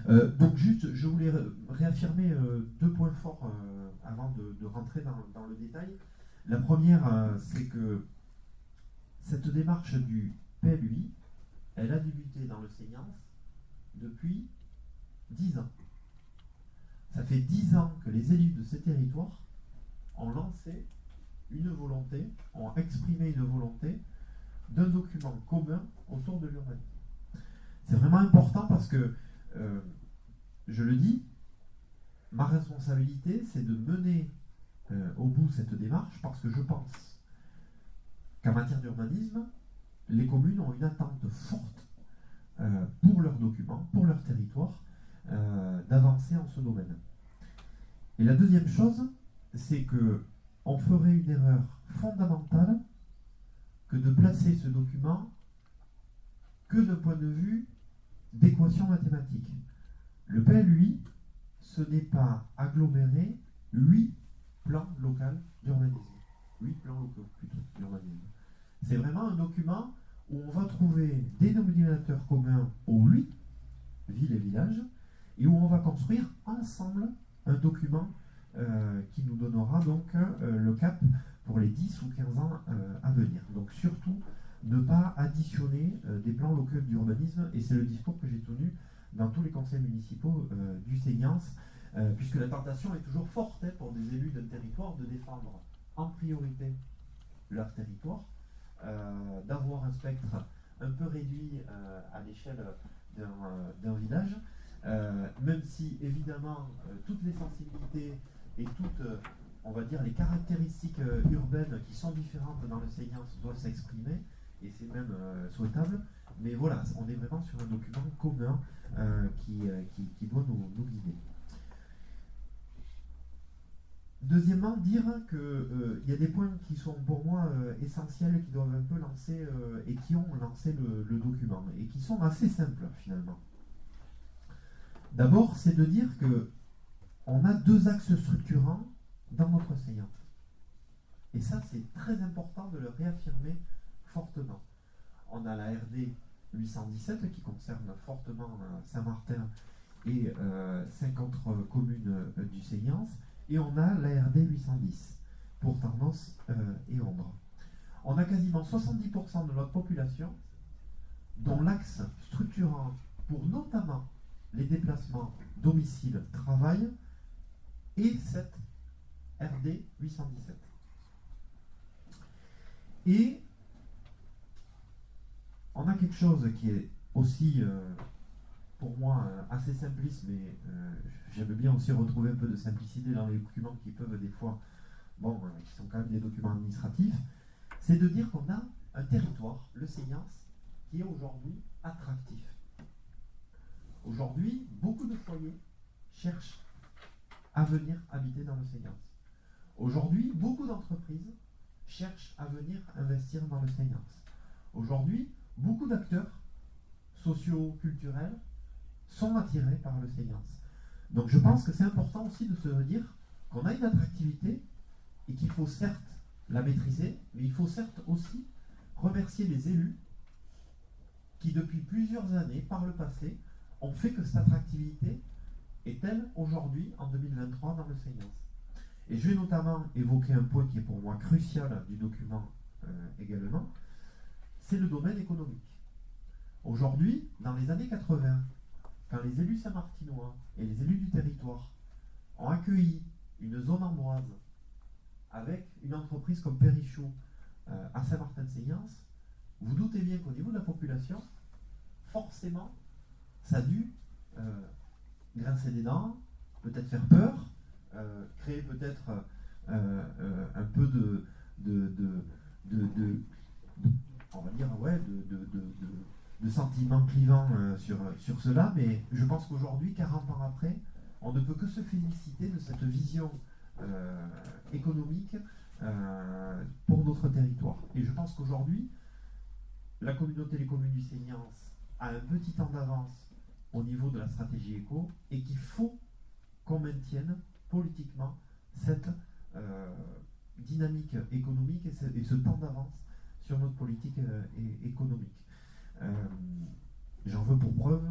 Donc juste, je voulais réaffirmer deux points forts avant de rentrer dans le détail. La première, c'est que cette démarche du PLUI, elle a débuté dans le Seignance depuis 10 ans. Ça fait 10 ans que les élus de ces territoires ont lancé une volonté, ont exprimé une volonté d'un document commun autour de l'urbanisme. C'est vraiment important parce que, je le dis, ma responsabilité, c'est de mener au bout cette démarche parce que je pense qu'en matière d'urbanisme, les communes ont une attente forte pour leurs documents, pour leur territoire, d'avancer en ce domaine. Et la deuxième chose, c'est que on ferait une erreur fondamentale que de placer ce document que d'un point de vue d'équation mathématique. Le PLUI, ce n'est pas agglomérer 8 plans locaux d'urbanisme. 8 plans locaux plutôt d'urbanisme. C'est vraiment un document où on va trouver des dénominateurs communs aux 8 villes et villages et où on va construire ensemble un document qui nous donnera donc le cap pour les 10 ou 15 ans à venir. Donc surtout, ne pas additionner des plans locaux d'urbanisme, et c'est le discours que j'ai tenu dans tous les conseils municipaux du Seignance, puisque la tentation est toujours forte pour des élus d'un territoire de défendre en priorité leur territoire, d'avoir un spectre un peu réduit à l'échelle d'un village, même si évidemment toutes les sensibilités et toutes, on va dire, les caractéristiques urbaines qui sont différentes dans le Seignance doivent s'exprimer, et c'est même souhaitable, mais voilà, on est vraiment sur un document commun qui doit nous guider. Deuxièmement, dire qu'il y a des points qui sont pour moi essentiels, qui doivent un peu lancer, et qui ont lancé le document, et qui sont assez simples finalement. D'abord, c'est de dire qu'on a 2 axes structurants dans notre séance. Et ça, c'est très important de le réaffirmer fortement. On a la RD 817 qui concerne fortement Saint-Martin et 50 communes du Seignance, et on a la RD 810 pour Tarnos et Ondres. On a quasiment 70% de notre population dont l'axe structurant pour notamment les déplacements domicile-travail est cette RD 817. Et on a quelque chose qui est aussi, pour moi, assez simpliste, mais j'aime bien aussi retrouver un peu de simplicité dans les documents qui peuvent des fois, qui sont quand même des documents administratifs, c'est de dire qu'on a un territoire, le Seignance, qui est aujourd'hui attractif. Aujourd'hui, beaucoup de foyers cherchent à venir habiter dans le Seignance. Aujourd'hui, beaucoup d'entreprises cherchent à venir investir dans le Seignance. Aujourd'hui, beaucoup d'acteurs sociaux, culturels sont attirés par le Seignance. Donc je pense que c'est important aussi de se dire qu'on a une attractivité et qu'il faut certes la maîtriser, mais il faut certes aussi remercier les élus qui depuis plusieurs années, par le passé, ont fait que cette attractivité est telle aujourd'hui, en 2023, dans le Seignance. Et je vais notamment évoquer un point qui est pour moi crucial du document également, c'est le domaine économique. Aujourd'hui, dans les années 80, quand les élus saint-martinois et les élus du territoire ont accueilli une zone ambroise avec une entreprise comme Périchaud à Saint-Martin-de-Seignance, vous doutez bien qu'au niveau de la population, forcément, ça a dû grincer des dents, peut-être faire peur, créer peut-être un peu on va dire, de sentiments clivants sur cela, mais je pense qu'aujourd'hui, 40 ans après, on ne peut que se féliciter de cette vision économique pour notre territoire. Et je pense qu'aujourd'hui, la communauté des communes du Seignance a un petit temps d'avance au niveau de la stratégie éco, et qu'il faut qu'on maintienne politiquement cette dynamique économique et ce temps d'avance sur notre politique économique. J'en veux pour preuve,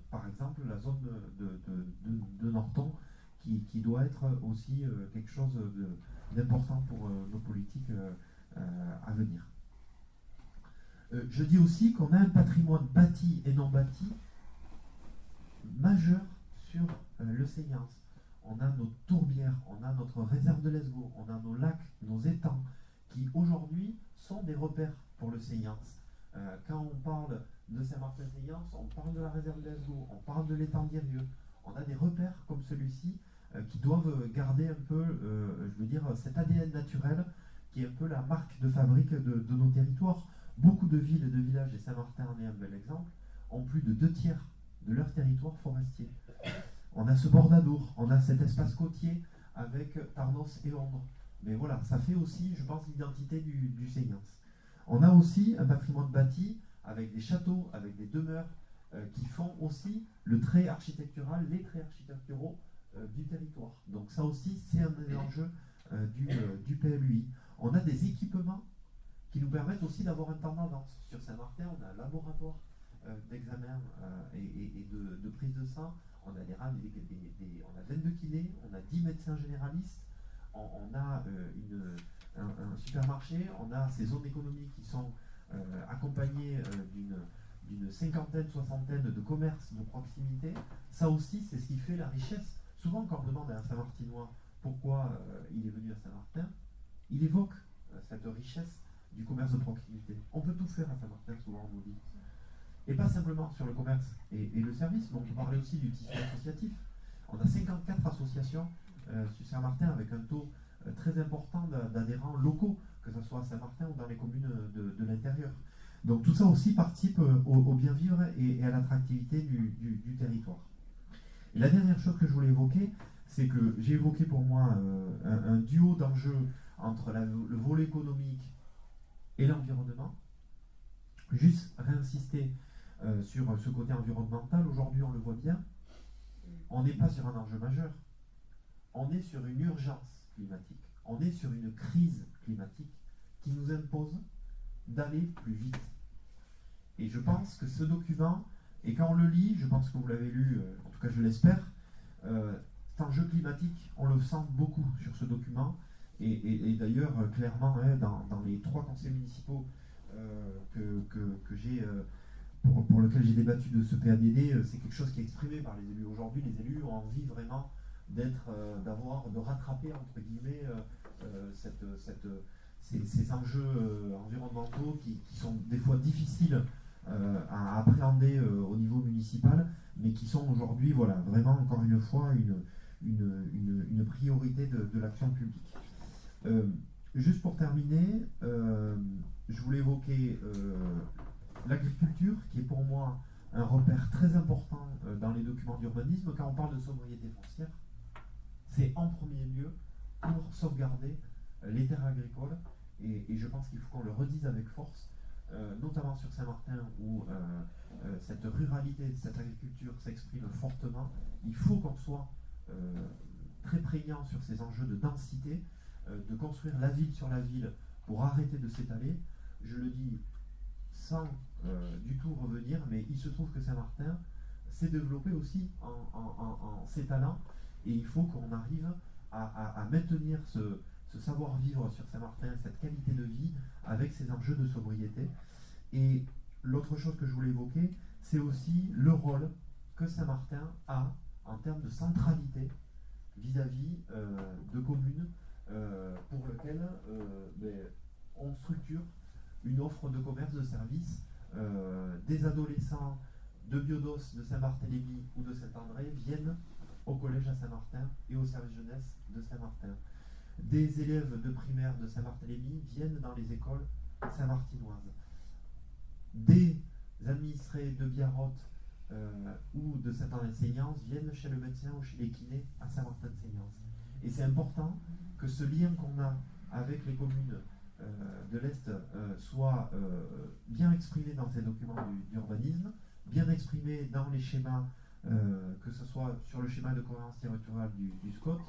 par exemple, la zone de Norton, qui doit être aussi quelque chose d'important pour nos politiques à venir. Je dis aussi qu'on a un patrimoine bâti et non bâti majeur sur le Seyens. On a nos tourbières, on a notre réserve de l'Esgo, on a nos lacs, nos étangs, qui aujourd'hui sont des repères pour le Seyens. Quand on parle de Saint-Martin-Seyens, on parle de la réserve de l'Esgo, on parle de l'étang d'Irieux. On a des repères comme celui-ci qui doivent garder un peu, je veux dire, cet ADN naturel qui est un peu la marque de fabrique de nos territoires. Beaucoup de villes et de villages, et Saint-Martin en est un bel exemple, ont plus de 2/3 de leur territoire forestier. On a ce bord d'Adour, on a cet espace côtier avec Tarnos et Ondre. Mais voilà, ça fait aussi, je pense, l'identité du Seyens. On a aussi un patrimoine bâti avec des châteaux, avec des demeures qui font aussi le trait architectural, les traits architecturaux du territoire. Donc ça aussi, c'est un des enjeux du PLUI. On a des équipements qui nous permettent aussi d'avoir un temps d'avance. Sur Saint-Martin, on a un laboratoire d'examen et de prise de sang. On a on a 22 kinés, on a 10 médecins généralistes, on a un supermarché, on a ces zones économiques qui sont accompagnées d'une cinquantaine, soixantaine de commerces de proximité. Ça aussi, c'est ce qui fait la richesse. Souvent, quand on demande à un Saint-Martinois pourquoi il est venu à Saint-Martin, il évoque cette richesse du commerce de proximité. On peut tout faire à Saint-Martin, souvent on nous dit. Et pas simplement sur le commerce et le service, mais on peut parler aussi du tissu associatif. On a 54 associations sur Saint-Martin avec un taux très important d'adhérents locaux, que ce soit à Saint-Martin ou dans les communes de l'intérieur. Donc tout ça aussi participe au bien vivre et à l'attractivité du territoire. Et la dernière chose que je voulais évoquer, c'est que j'ai évoqué pour moi un duo d'enjeux entre le volet économique et l'environnement. Juste réinsister sur ce côté environnemental. Aujourd'hui, on le voit bien, on n'est pas sur un enjeu majeur, on est sur une urgence climatique, on est sur une crise climatique qui nous impose d'aller plus vite. Et je pense que ce document, et quand on le lit, je pense que vous l'avez lu, en tout cas je l'espère, cet enjeu climatique, on le sent beaucoup sur ce document, et d'ailleurs, clairement, dans les 3 conseils municipaux que j'ai, pour lequel j'ai débattu de ce PADD, c'est quelque chose qui est exprimé par les élus. Aujourd'hui, les élus ont envie vraiment de rattraper, entre guillemets, ces enjeux environnementaux qui sont des fois difficiles à appréhender au niveau municipal, mais qui sont aujourd'hui, voilà, vraiment, encore une fois, une priorité de l'action publique. Juste pour terminer, je voulais évoquer l'agriculture, qui est pour moi un repère très important dans les documents d'urbanisme. Quand on parle de sobriété foncière, c'est en premier lieu pour sauvegarder les terres agricoles, et je pense qu'il faut qu'on le redise avec force, notamment sur Saint-Martin, où cette ruralité, cette agriculture s'exprime fortement. Il faut qu'on soit très prégnant sur ces enjeux de densité, de construire la ville sur la ville pour arrêter de s'étaler. Je le dis sans du tout revenir, mais il se trouve que Saint-Martin s'est développé aussi en s'étalant, et il faut qu'on arrive à maintenir ce savoir-vivre sur Saint-Martin, cette qualité de vie avec ces enjeux de sobriété. Et l'autre chose que je voulais évoquer, c'est aussi le rôle que Saint-Martin a en termes de centralité vis-à-vis de communes pour lesquelles on structure une offre de commerce, de services. Des adolescents de Biodos, de Saint-Barthélemy ou de Saint-André viennent au collège à Saint-Martin et au service jeunesse de Saint-Martin. Des élèves de primaire de Saint-Barthélemy viennent dans les écoles saint-martinoises. Des administrés de Biarrotte ou de Saint-André-de-Seignance viennent chez le médecin ou chez les kinés à Saint-Martin-de-Seignance. Et c'est important que ce lien qu'on a avec les communes de l'Est soit bien exprimé dans ces documents d'urbanisme, bien exprimé dans les schémas, que ce soit sur le schéma de cohérence territoriale du SCOT,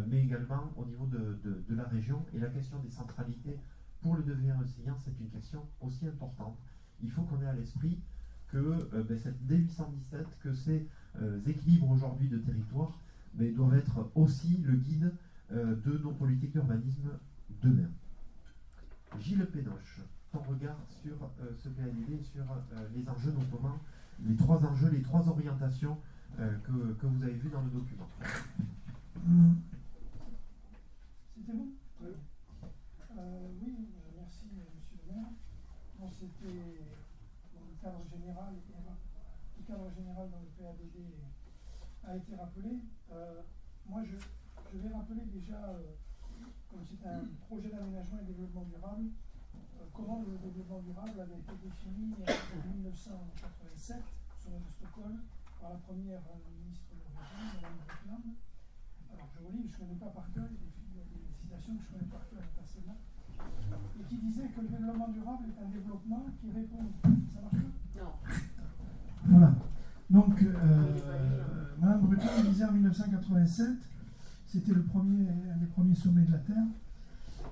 mais également au niveau de la région. Et la question des centralités pour le devenir enseignant, c'est une question aussi importante. Il faut qu'on ait à l'esprit que dès 817, que ces équilibres aujourd'hui de territoire doivent être aussi le guide de nos politiques d'urbanisme demain. Gilles Pénoche, ton regard sur ce PADD, sur les enjeux, notamment les trois enjeux, les trois orientations que vous avez vues dans le document. C'était bon? Oui. Oui, merci Monsieur le maire. Bon, c'était dans le cadre général, le cadre général dans le PADD a été rappelé. Moi, je vais rappeler déjà, comme c'est un projet d'aménagement et développement durable, comment le développement durable avait été défini en 1987, au sommet de Stockholm, par la première ministre norvégienne, Mme Brundtland. Alors, je vous lis, je ne connais pas par cœur, il y a des citations que je connais par cœur personnellement, et qui disait que le développement durable est un développement qui répond. Ça marche pas? Non. Voilà. Donc, Mme Brundtland disait en 1987, c'était un des premiers sommets de la Terre,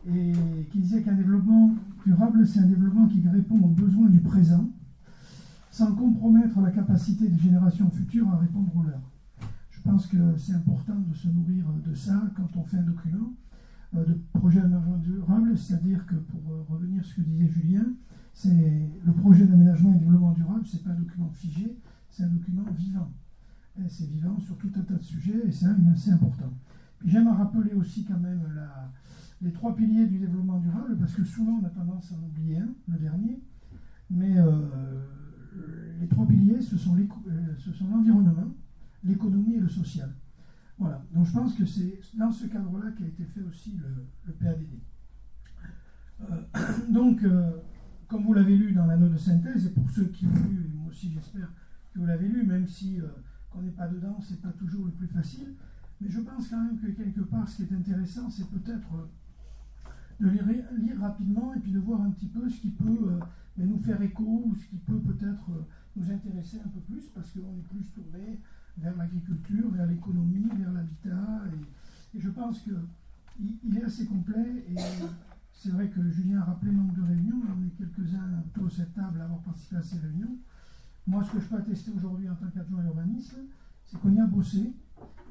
et qui disait qu'un développement durable, c'est un développement qui répond aux besoins du présent, sans compromettre la capacité des générations futures à répondre aux leurs. Je pense que c'est important de se nourrir de ça quand on fait un document de projet d'aménagement durable, c'est-à-dire que, pour revenir à ce que disait Julien, c'est le projet d'aménagement et développement durable, c'est pas un document figé, c'est un document vivant. Et c'est vivant sur tout un tas de sujets, et c'est assez important. Puis j'aime rappeler aussi quand même les trois piliers du développement durable, parce que souvent on a tendance à en oublier un, le dernier, mais les trois piliers, ce sont l'environnement, l'économie et le social. Voilà, donc je pense que c'est dans ce cadre-là qu'a été fait aussi le PADD. Comme vous l'avez lu dans la note de synthèse, et pour ceux qui l'ont lu, et moi aussi j'espère que vous l'avez lu, même si qu'on n'est pas dedans, c'est pas toujours le plus facile, mais je pense quand même que quelque part, ce qui est intéressant, c'est peut-être de lire rapidement et puis de voir un petit peu ce qui peut nous faire écho, ou ce qui peut peut-être nous intéresser un peu plus, parce qu'on est plus tourné vers l'agriculture, vers l'économie, vers l'habitat, et je pense qu'il est assez complet, et c'est vrai que Julien a rappelé le nombre de réunions, on est quelques-uns autour de cette table à avoir participé à ces réunions. Moi, ce que je peux attester aujourd'hui en tant qu'adjoint à l'urbanisme, c'est qu'on y a bossé,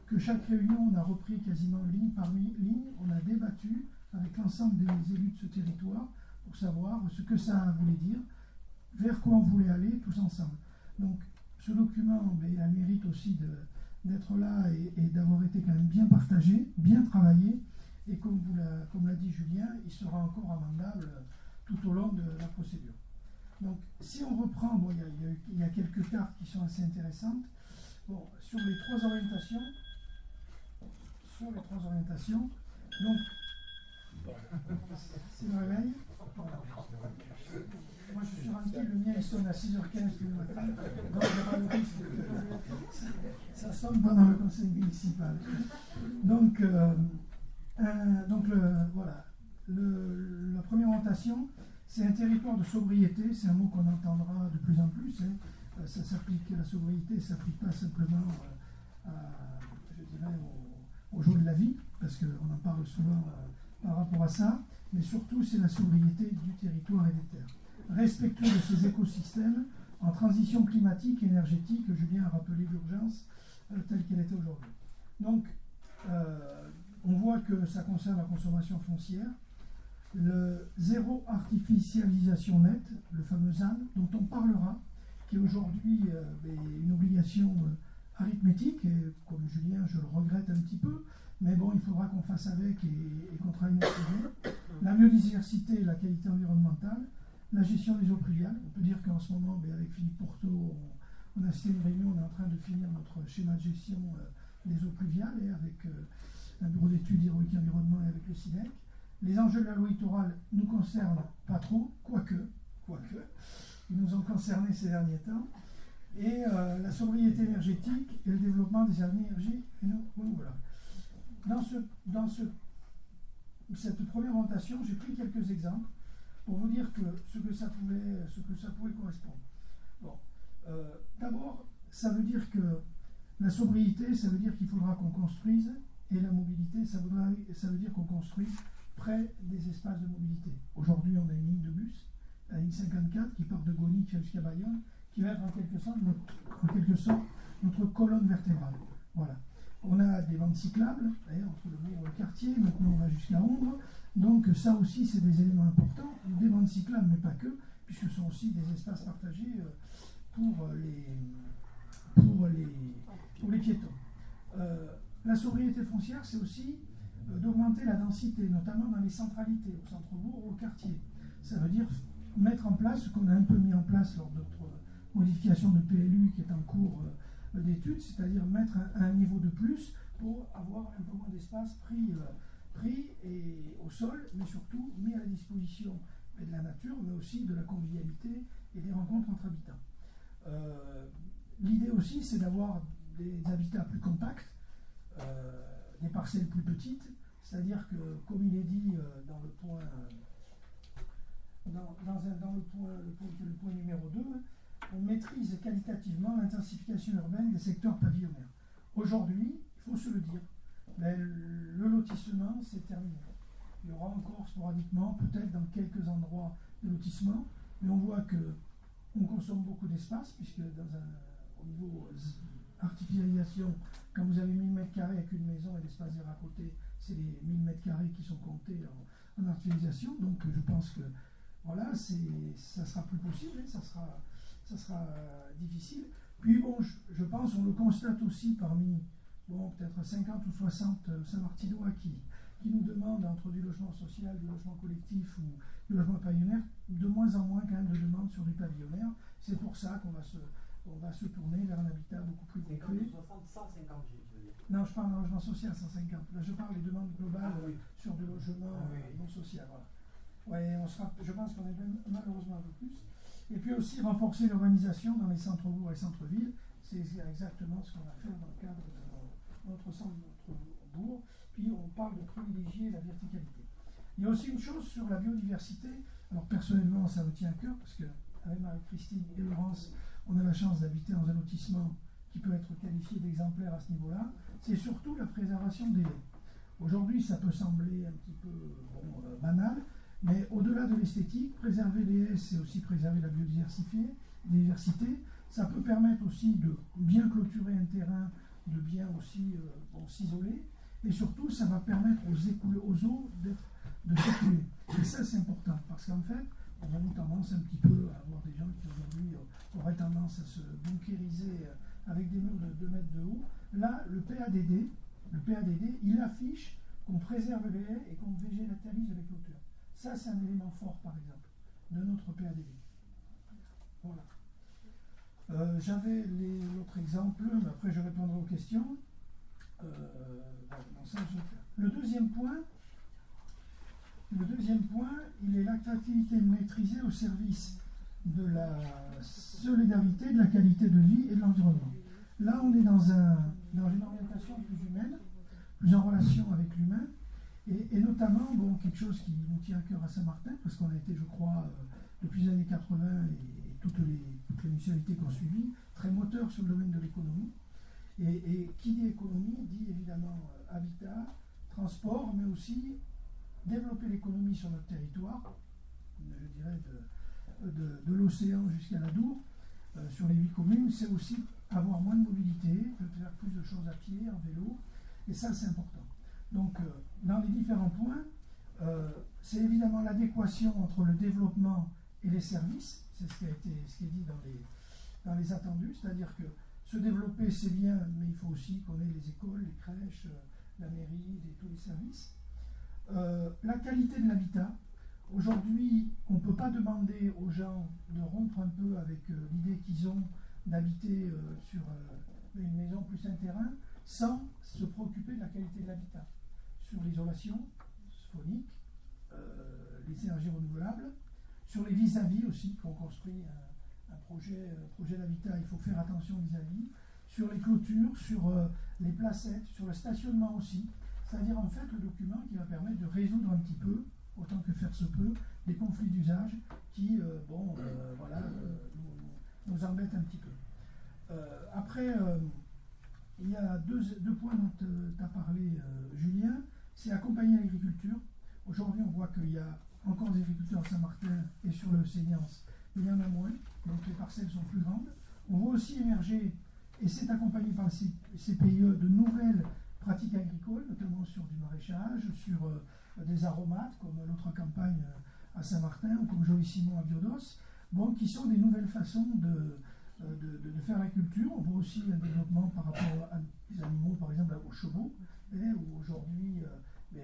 que chaque réunion, on a repris quasiment ligne par ligne, on a débattu avec l'ensemble des élus de ce territoire pour savoir ce que ça voulait dire, vers quoi on voulait aller tous ensemble. Donc, ce document, il a le mérite aussi d'être là et d'avoir été quand même bien partagé, bien travaillé, et comme l'a dit Julien, il sera encore amendable tout au long de la procédure. Donc, si on reprend, il y a quelques cartes qui sont assez intéressantes. Bon, sur les trois orientations, donc, c'est le réveil. Moi, je suis rentré, le mien, il sonne à 6h15 tous le matin, donc il n'y a pas de risque. Ça sonne pendant le conseil municipal. Donc, voilà. La première orientation, c'est un territoire de sobriété, c'est un mot qu'on entendra de plus en plus. Ça s'applique, la sobriété ne s'applique pas simplement aux joies de la vie, parce qu'on en parle souvent par rapport à ça, mais surtout c'est la sobriété du territoire et des terres. Respectueux de ces écosystèmes en transition climatique et énergétique, Julien a rappelé l'urgence telle qu'elle était aujourd'hui. Donc, on voit que ça concerne la consommation foncière, le zéro artificialisation nette, le fameux ZAN, dont on parlera, qui est aujourd'hui une obligation arithmétique, et comme Julien, je le regrette un petit peu, mais bon, il faudra qu'on fasse avec et qu'on travaille notre sujet. La biodiversité et la qualité environnementale, la gestion des eaux pluviales. On peut dire qu'en ce moment, avec Philippe Porteau, on a assisté à une réunion, on est en train de finir notre schéma de gestion des eaux pluviales, et avec un bureau d'études Héroïque Environnement et avec le SIDEC. Les enjeux de la loi littorale nous concernent pas trop, quoique, ils nous ont concernés ces derniers temps. Et la sobriété énergétique et le développement des énergies renouvelables. Dans cette première orientation, j'ai pris quelques exemples pour vous dire ce que ça pouvait correspondre. Bon, d'abord, ça veut dire que la sobriété, ça veut dire qu'il faudra qu'on construise, et la mobilité, ça veut dire qu'on construise près des espaces de mobilité. Aujourd'hui, on a une ligne de bus, la ligne 54, qui part de Gonic jusqu'à Bayonne, qui va être en quelque sorte notre colonne vertébrale. Voilà. On a des bandes cyclables, d'ailleurs, entre le bourg et le quartier, maintenant on va jusqu'à Ondres, donc ça aussi c'est des éléments importants, des bandes cyclables, mais pas que, puisque ce sont aussi des espaces partagés pour les piétons. La sobriété foncière, c'est aussi d'augmenter la densité, notamment dans les centralités, au centre-bourg ou au quartier. Ça veut dire mettre en place ce qu'on a un peu mis en place lors de notre modification de PLU qui est en cours d'étude, c'est-à-dire mettre un niveau de plus pour avoir un peu moins d'espace pris et au sol, mais surtout mis à la disposition de la nature, mais aussi de la convivialité et des rencontres entre habitants. L'idée aussi, c'est d'avoir des habitats plus compacts, des parcelles plus petites, c'est-à-dire que, comme il est dit dans le point numéro 2, on maîtrise qualitativement l'intensification urbaine des secteurs pavillonnaires. Aujourd'hui, il faut se le dire, mais le lotissement, c'est terminé. Il y aura encore sporadiquement, peut-être dans quelques endroits de lotissement, mais on voit qu'on consomme beaucoup d'espace, puisque au niveau artificialisation, quand vous avez 1000 m² avec une maison et l'espace vert à côté, c'est les 1000 m² qui sont comptés en artificialisation. Donc je pense que voilà, ça sera plus possible, hein, ça sera difficile. Puis bon, je pense, on le constate aussi parmi peut-être 50 ou 60 Saint-Martinois qui nous demandent entre du logement social, du logement collectif ou du logement pavillonnaire, de moins en moins quand même de demandes sur du pavillonnaire. C'est pour ça qu'on va se tourner vers un habitat beaucoup plus complet. 60, 150, je veux dire. Non, je parle d'un logement social, 150. Là, je parle des demandes globales sur du logement non social. Voilà. Ouais, je pense qu'on est même malheureusement un peu plus. Et puis aussi renforcer l'urbanisation dans les centres-bourgs et centres-villes. C'est exactement ce qu'on va faire dans le cadre de notre centre-bourg. Puis on parle de privilégier la verticalité. Il y a aussi une chose sur la biodiversité. Alors personnellement, ça me tient à cœur parce qu'avec Marie-Christine et Laurence, on a la chance d'habiter dans un lotissement qui peut être qualifié d'exemplaire à ce niveau-là. C'est surtout la préservation des haies. Aujourd'hui, ça peut sembler un petit peu banal, mais au-delà de l'esthétique, préserver les haies, c'est aussi préserver la biodiversité. Ça peut permettre aussi de bien clôturer un terrain, de bien aussi s'isoler. Et surtout, ça va permettre aux eaux de circuler. Et ça, c'est important, parce qu'en fait, on a eu tendance un petit peu à avoir des gens qui aujourd'hui auraient tendance à se bunkériser avec des murs de 2 mètres de haut. Là, le PADD, il affiche qu'on préserve les haies et qu'on végétalise les clôtures. Ça, c'est un élément fort, par exemple, de notre PADD. Voilà. J'avais l'autre exemple, mais après je répondrai aux questions. Le deuxième point, il est l'attractivité maîtrisée au service de la solidarité, de la qualité de vie et de l'environnement. Là, on est dans une orientation plus humaine, plus en relation avec l'humain, et notamment quelque chose qui nous tient à cœur à Saint-Martin, parce qu'on a été, je crois, depuis les années 80 et toutes les municipalités qui ont suivi, très moteur sur le domaine de l'économie. Et qui dit économie dit évidemment habitat, transport, mais aussi développer l'économie sur notre territoire, je dirais de l'océan jusqu'à la Dour, sur les 8 communes, c'est aussi avoir moins de mobilité, faire plus de choses à pied, en vélo, et ça c'est important. Donc dans les différents points, c'est évidemment l'adéquation entre le développement et les services, c'est ce qui est dit dans les attendus, c'est-à-dire que se développer c'est bien, mais il faut aussi qu'on ait les écoles, les crèches, la mairie, tous les services. La qualité de l'habitat. Aujourd'hui, on ne peut pas demander aux gens de rompre un peu avec l'idée qu'ils ont d'habiter sur une maison plus un terrain sans se préoccuper de la qualité de l'habitat. Sur l'isolation phonique, les énergies renouvelables, sur les vis-à-vis aussi, quand on construit un projet d'habitat, il faut faire attention vis-à-vis, sur les clôtures, sur les placettes, sur le stationnement aussi. C'est-à-dire en fait le document qui va permettre de résoudre un petit peu, autant que faire se peut, les conflits d'usage qui nous embêtent un petit peu. Après, il y a deux points dont tu as parlé, Julien, c'est accompagner l'agriculture. Aujourd'hui, on voit qu'il y a encore des agriculteurs à Saint-Martin et sur le Seignance mais il y en a moins, donc les parcelles sont plus grandes. On voit aussi émerger, et c'est accompagné par le CPIE, de nouvelles pratiques agricoles, notamment sur du maraîchage, sur des aromates, comme l'autre campagne à Saint-Martin, ou comme Joël Simon à Biodos, bon, qui sont des nouvelles façons de faire la culture. On voit aussi un développement par rapport à des animaux, par exemple aux chevaux, où aujourd'hui,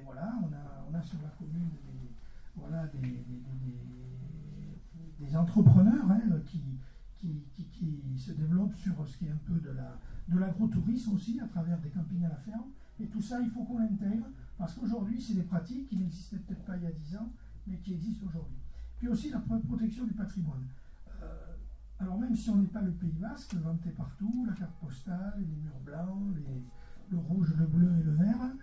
voilà, on a sur la commune des entrepreneurs qui se développent sur ce qui est un peu de l'agrotourisme aussi, à travers des campings à la ferme. Et tout ça, il faut qu'on l'intègre, parce qu'aujourd'hui, c'est des pratiques qui n'existaient peut-être pas il y a 10 ans, mais qui existent aujourd'hui. Puis aussi la protection du patrimoine. Alors même si on n'est pas le Pays Basque, vanté partout, la carte postale, les murs blancs, le rouge, le bleu et le vert,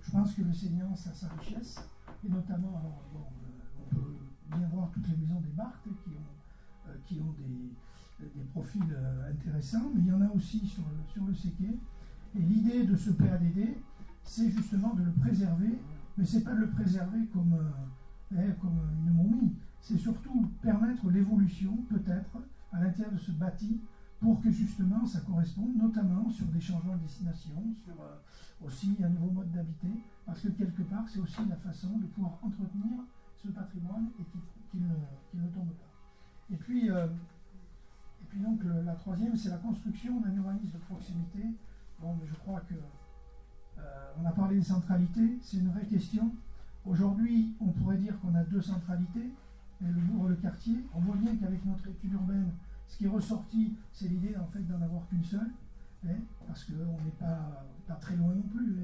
je pense que le Sénian, ça a sa richesse, et notamment, alors, on peut bien voir toutes les maisons des Barthes qui ont des profils intéressants, mais il y en a aussi sur le Séquet. Et l'idée de ce PADD, c'est justement de le préserver, mais ce n'est pas de le préserver comme une momie, c'est surtout permettre l'évolution, peut-être, à l'intérieur de ce bâti, pour que justement ça corresponde, notamment sur des changements de destination, sur aussi un nouveau mode d'habiter, parce que quelque part, c'est aussi la façon de pouvoir entretenir ce patrimoine et qu'il ne tombe pas. Et puis donc la troisième, c'est la construction d'un urbanisme de proximité. Bon, mais je crois que on a parlé de centralité, c'est une vraie question. Aujourd'hui, on pourrait dire qu'on a 2 centralités, mais le bourg et le quartier. On voit bien qu'avec notre étude urbaine, ce qui est ressorti, c'est l'idée en fait d'en avoir qu'une seule, parce qu'on n'est pas très loin non plus.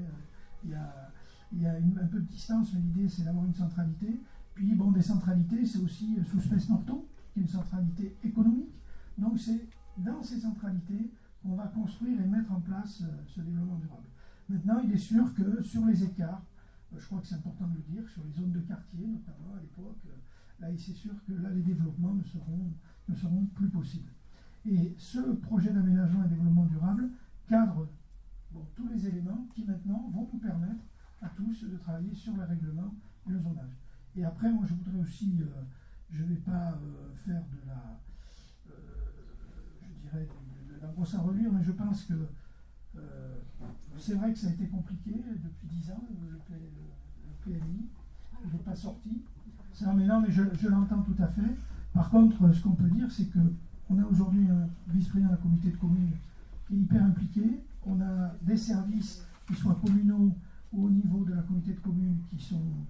Il y a un peu de distance, mais l'idée c'est d'avoir une centralité. Puis bon, des centralités, c'est aussi sous Spes Norton, qui est une centralité économique. Donc c'est dans ces centralités qu'on va construire et mettre en place ce développement durable. Maintenant, il est sûr que sur les écarts, je crois que c'est important de le dire, sur les zones de quartier notamment à l'époque, là c'est sûr que là les développements ne seront plus possibles. Et ce projet d'aménagement et développement durable cadre tous les éléments qui maintenant vont nous permettre à tous de travailler sur le règlement et le zonage. Et après, moi je voudrais aussi, je ne vais pas faire de la grosse à relire, mais je pense que c'est vrai que ça a été compliqué depuis 10 ans, le PLI, il n'est pas sorti. Mais je l'entends tout à fait. Par contre, ce qu'on peut dire, c'est qu'on a aujourd'hui un vice-président de la communauté de communes qui est hyper impliqué. On a des services qui soient communaux ou au niveau de la communauté de communes qui sont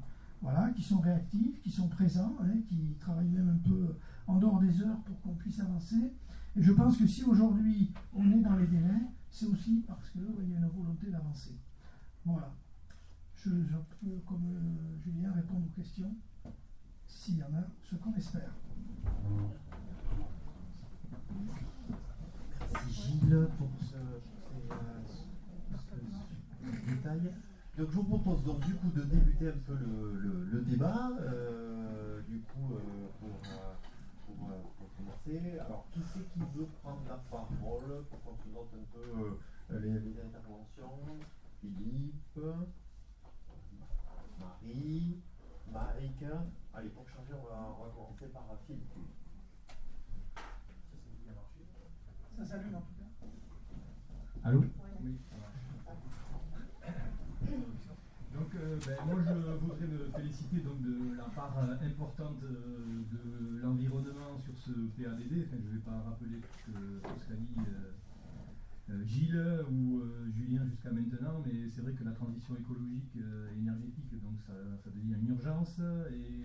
réactifs, qui sont présents, qui travaillent même un peu en dehors des heures pour qu'on puisse avancer. Et je pense que si aujourd'hui on est dans les délais, c'est aussi parce qu'il y a une volonté d'avancer. Voilà. Je peux, comme Julien, répondre aux questions, s'il y en a, ce qu'on espère. Merci Gilles pour ce détail. Donc je vous propose donc du coup de débuter un peu le débat. Pour commencer, alors qui c'est qui veut prendre la parole pour qu'on se note un peu les interventions? Philippe, Marie, Mike. Allez, pour changer, on va commencer par Philippe. Ça s'allume en tout cas. Allô? Oui. Donc, moi, je voudrais me féliciter donc, de la part importante de l'environnement sur ce PADD. Enfin, je ne vais pas rappeler tout ce qu'a dit Gilles ou Julien jusqu'à maintenant, mais c'est vrai que la transition écologique et énergétique, donc ça devient une urgence et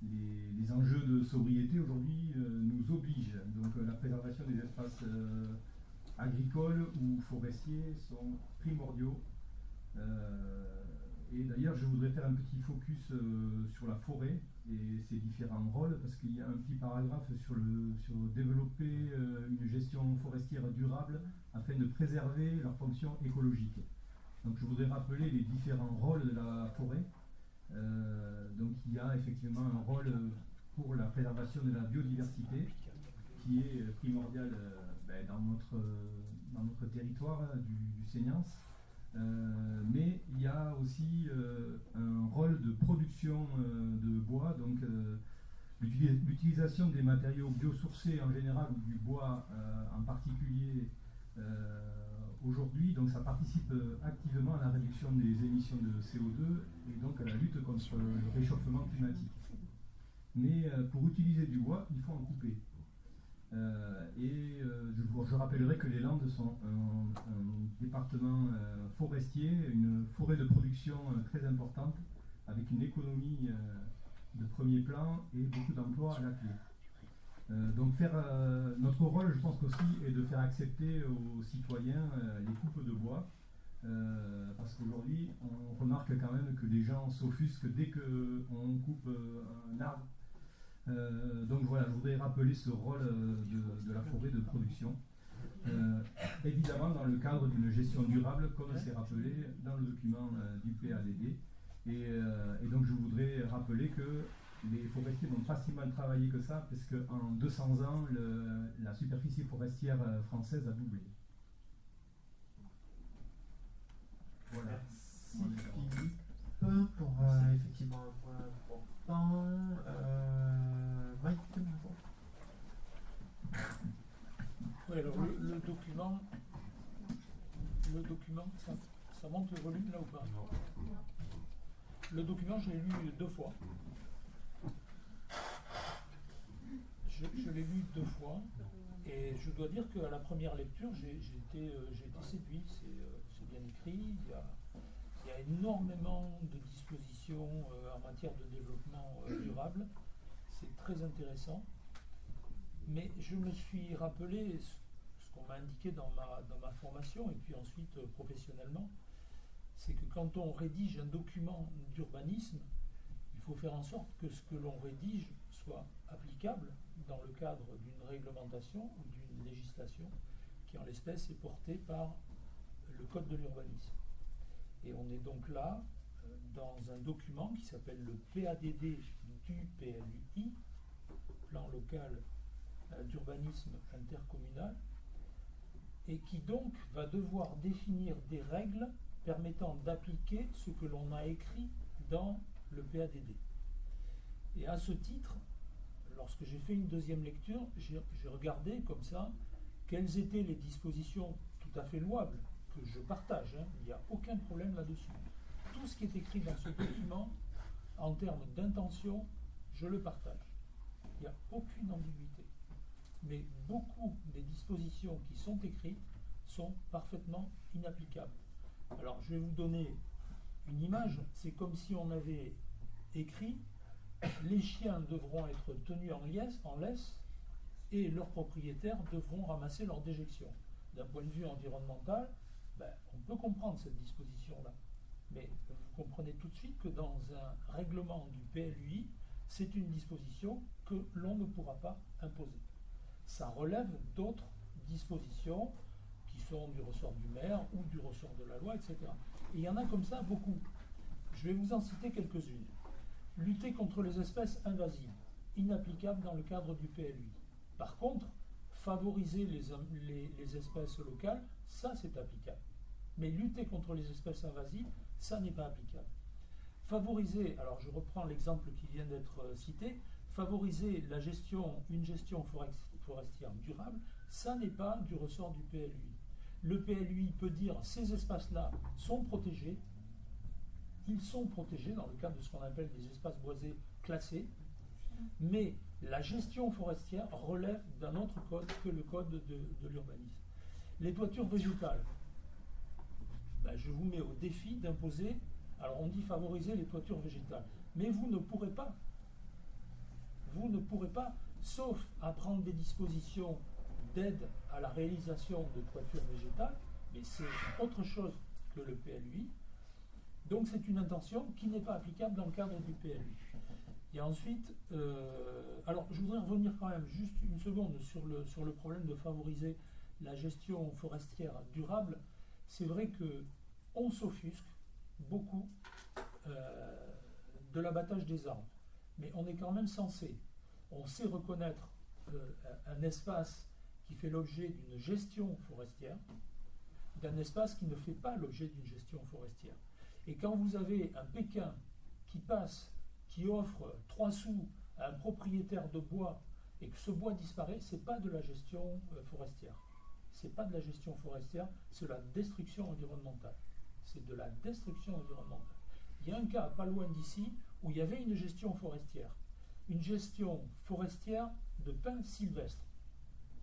les enjeux de sobriété aujourd'hui nous obligent. Donc, la préservation des espaces agricoles ou forestiers sont primordiaux. Et d'ailleurs, je voudrais faire un petit focus sur la forêt et ses différents rôles, parce qu'il y a un petit paragraphe sur développer une gestion forestière durable afin de préserver leur fonction écologique. Donc, je voudrais rappeler les différents rôles de la forêt. Donc, il y a effectivement un rôle pour la préservation de la biodiversité qui est primordial dans notre territoire du Sénian. Mais il y a aussi un rôle de production de bois, donc L'utilisation des matériaux biosourcés en général ou du bois en particulier aujourd'hui, donc ça participe activement à la réduction des émissions de CO2 et donc à la lutte contre le réchauffement climatique. Mais pour utiliser du bois, il faut en couper. Je rappellerai que les Landes sont un département forestier, une forêt de production très importante, avec une économie de premier plan et beaucoup d'emplois à la clé. Donc notre rôle, je pense aussi, est de faire accepter aux citoyens les coupes de bois, parce qu'aujourd'hui, on remarque quand même que les gens s'offusquent dès qu'on coupe un arbre. Donc voilà, je voudrais rappeler ce rôle de la forêt de production, évidemment dans le cadre d'une gestion durable, comme c'est rappelé dans le document du PADD. Et donc je voudrais rappeler que les forestiers n'ont pas si mal travaillé que ça, parce qu'en 200 ans, la superficie forestière française a doublé. Voilà. Merci Philippe pour effectivement un point important. Mike, oui, alors le document, ça monte le volume là ou pas? Le document, je l'ai lu 2 fois. Je l'ai lu 2 fois et je dois dire qu'à la première lecture, j'ai été séduit. C'est bien écrit, il y a énormément de dispositions en matière de développement durable. C'est très intéressant. Mais je me suis rappelé ce qu'on m'a indiqué dans ma formation et puis ensuite professionnellement, c'est que quand on rédige un document d'urbanisme, il faut faire en sorte que ce que l'on rédige soit applicable dans le cadre d'une réglementation ou d'une législation qui en l'espèce est portée par le Code de l'urbanisme. Et on est donc là dans un document qui s'appelle le PADD du PLUI, plan local d'urbanisme intercommunal, et qui donc va devoir définir des règles permettant d'appliquer ce que l'on a écrit dans le PADD. Et à ce titre, lorsque j'ai fait une deuxième lecture, j'ai regardé comme ça quelles étaient les dispositions tout à fait louables, que je partage, il n'y a aucun problème là-dessus. Tout ce qui est écrit dans ce document, en termes d'intention, je le partage. Il n'y a aucune ambiguïté. Mais beaucoup des dispositions qui sont écrites sont parfaitement inapplicables. Alors, je vais vous donner une image. C'est comme si on avait écrit « Les chiens devront être tenus en laisse et leurs propriétaires devront ramasser leurs déjections ». D'un point de vue environnemental, on peut comprendre cette disposition-là. Mais vous comprenez tout de suite que dans un règlement du PLUI, c'est une disposition que l'on ne pourra pas imposer. Ça relève d'autres dispositions qui sont du ressort du maire ou du ressort de la loi, etc. Et il y en a comme ça beaucoup. Je vais vous en citer quelques-unes. Lutter contre les espèces invasives, inapplicable dans le cadre du PLUI. Par contre, favoriser les espèces locales, ça c'est applicable. Mais lutter contre les espèces invasives, ça n'est pas applicable. Favoriser, alors je reprends l'exemple qui vient d'être cité, favoriser une gestion forestière durable, ça n'est pas du ressort du PLUI. Le PLUI peut dire ces espaces-là sont protégés, ils sont protégés dans le cadre de ce qu'on appelle des espaces boisés classés, mais la gestion forestière relève d'un autre code que le code de l'urbanisme. Les toitures végétales, je vous mets au défi d'imposer, alors on dit favoriser les toitures végétales, mais vous ne pourrez pas, sauf à prendre des dispositions d'aide à la réalisation de toitures végétales, mais c'est autre chose que le PLUI. Donc c'est une intention qui n'est pas applicable dans le cadre du PLUI. Et ensuite, alors je voudrais revenir quand même juste une seconde sur le problème de favoriser la gestion forestière durable. C'est vrai qu'on s'offusque beaucoup de l'abattage des arbres, mais on est quand même on sait reconnaître un espace qui fait l'objet d'une gestion forestière, d'un espace qui ne fait pas l'objet d'une gestion forestière. Et quand vous avez un Pékin qui passe, qui offre 3 sous un propriétaire de bois et que ce bois disparaît, c'est pas de la gestion forestière. C'est pas de la gestion forestière, c'est de la destruction environnementale. C'est de la destruction environnementale. Il y a un cas pas loin d'ici où il y avait une gestion forestière. Une gestion forestière de pins sylvestres.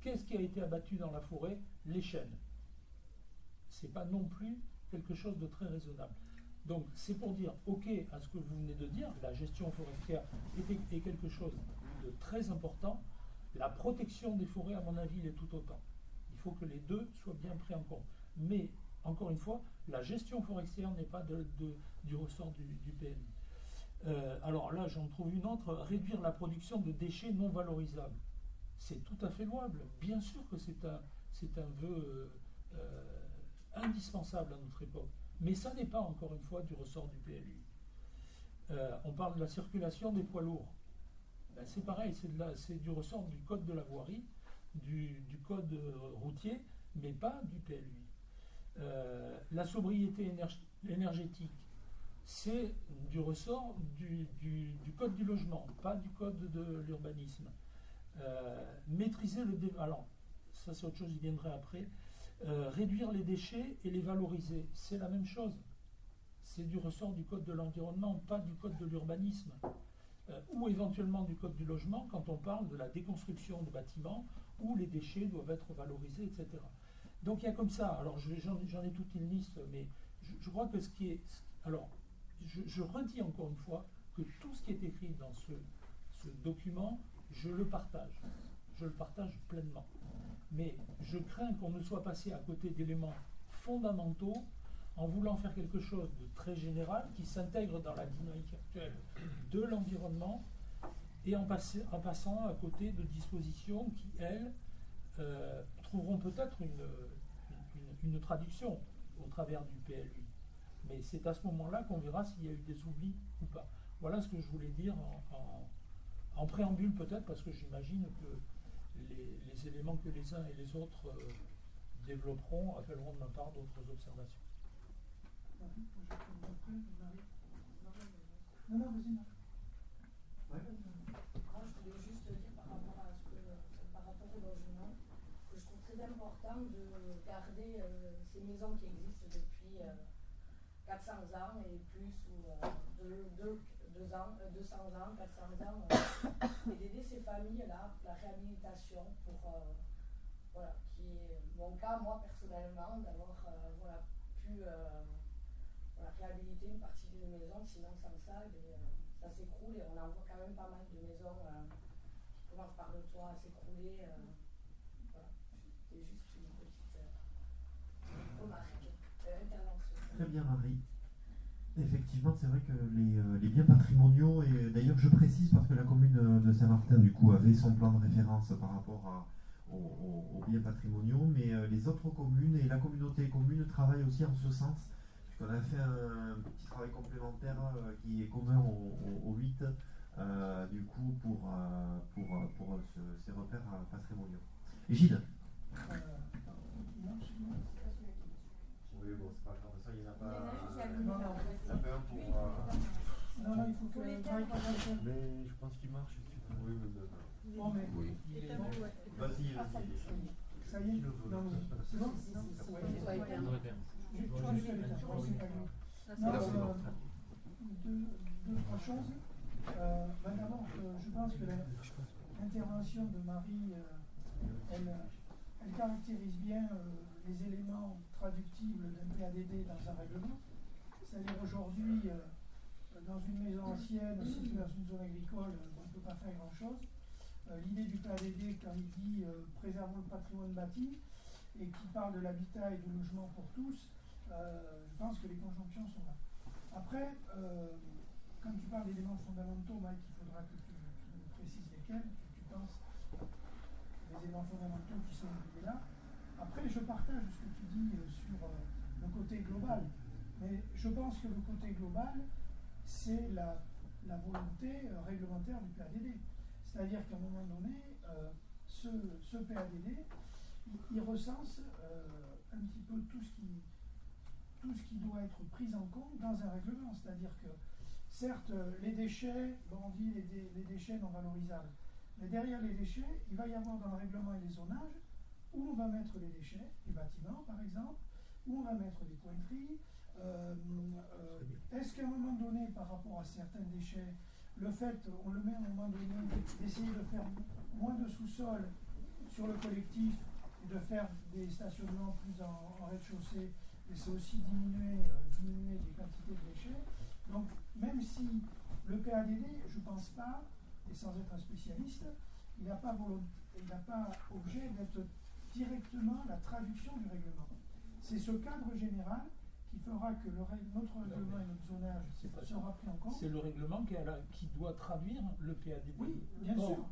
Qu'est-ce qui a été abattu dans la forêt? Les chênes. C'est pas non plus quelque chose de très raisonnable. Donc c'est pour dire ok à ce que vous venez de dire, la gestion forestière est quelque chose de très important. La protection des forêts, à mon avis, l'est tout autant. Il faut que les deux soient bien pris en compte. Mais, encore une fois, la gestion forestière n'est pas du ressort du PLU. Alors là, j'en trouve une autre, réduire la production de déchets non valorisables. C'est tout à fait louable. Bien sûr que c'est un vœu indispensable à notre époque. Mais ça n'est pas, encore une fois, du ressort du PLU. On parle de la circulation des poids lourds. Ben, c'est pareil, c'est du ressort du code de la voirie, du code routier, mais pas du PLU. La sobriété énergétique, c'est du ressort du code du logement, pas du code de l'urbanisme. Maîtriser le développement, alors ça c'est autre chose, il viendrait après. Réduire les déchets et les valoriser, c'est la même chose. C'est du ressort du code de l'environnement, pas du code de l'urbanisme. Ou éventuellement du code du logement quand on parle de la déconstruction de bâtiments où les déchets doivent être valorisés, etc. Donc il y a comme ça, alors j'en ai toute une liste, mais je crois que ce qui est... Alors, je redis encore une fois que tout ce qui est écrit dans ce document, je le partage pleinement. Mais je crains qu'on ne soit passé à côté d'éléments fondamentaux en voulant faire quelque chose de très général qui s'intègre dans la dynamique actuelle de l'environnement et en passant à côté de dispositions qui, elles, trouveront peut-être une traduction au travers du PLU. Mais c'est à ce moment-là qu'on verra s'il y a eu des oublis ou pas. Voilà ce que je voulais dire en préambule peut-être, parce que j'imagine que les éléments que les uns et les autres développeront appelleront de ma part d'autres observations. Non, vas-y. Moi, je voulais juste dire par rapport au logement, que je trouve très important de garder ces maisons qui existent depuis 400 ans et plus, ou 200 ans, 400 ans, et d'aider ces familles-là, la réhabilitation pour, qui est mon cas, moi, personnellement, d'avoir pu réhabiliter une partie d'une maison, sinon sans ça, ça s'écroule, et on en voit quand même pas mal de maisons qui commencent par le toit à s'écrouler. C'est juste une petite remarque, intervention. Très bien, Marie. Effectivement, c'est vrai que les biens patrimoniaux, et d'ailleurs je précise parce que la commune de Saint-Martin du coup avait son plan de référence par rapport aux biens patrimoniaux, mais les autres communes et la communauté commune travaillent aussi en ce sens, puisqu'on a fait un petit travail complémentaire qui est commun aux 8 du coup pour ces repères patrimoniaux. Et Gilles. Oui, bon, c'est pas grave, ça, il n'y en a pas. Non, il faut que le travail passe. Mais je pense qu'il marche. Oui, Bon, mais. Oui. Vas-y. Ça y est, c'est bon? Deux, trois choses. D'abord, je pense que l'intervention de Marie, elle caractérise bien les éléments traductibles d'un PADD dans un règlement. C'est-à-dire aujourd'hui, dans une maison ancienne, située dans une zone agricole, on ne peut pas faire grand-chose. L'idée du PADD, quand il dit préservons le patrimoine bâti, et qui parle de l'habitat et du logement pour tous, je pense que les conjonctions sont là. Après, quand tu parles d'éléments fondamentaux, Mike, il faudra que tu nous précises lesquels, que tu penses les éléments fondamentaux qui sont là. Après, je partage ce que tu dis sur le côté global, mais je pense que le côté global, c'est la volonté réglementaire du PADD. C'est-à-dire qu'à un moment donné, ce PADD, il recense un petit peu tout ce qui doit être pris en compte dans un règlement. C'est-à-dire que certes, les déchets, bon, on dit les déchets non valorisables, mais derrière les déchets, il va y avoir dans le règlement et les zonages où on va mettre les déchets, les bâtiments par exemple, où on va mettre des pointeries. Est-ce qu'à un moment donné, par rapport à certains déchets, le fait, on le met à un moment donné, d'essayer de faire moins de sous-sol sur le collectif et de faire des stationnements plus en rez-de-chaussée, et c'est aussi diminuer les quantités de déchets. Donc, même si le PADD, je ne pense pas, et sans être un spécialiste, il n'a pas objet d'être directement la traduction du règlement. C'est ce cadre général qui fera que notre règlement et notre zonage sera pris en compte. C'est le règlement qui doit traduire le PADD. Oui, bien sûr.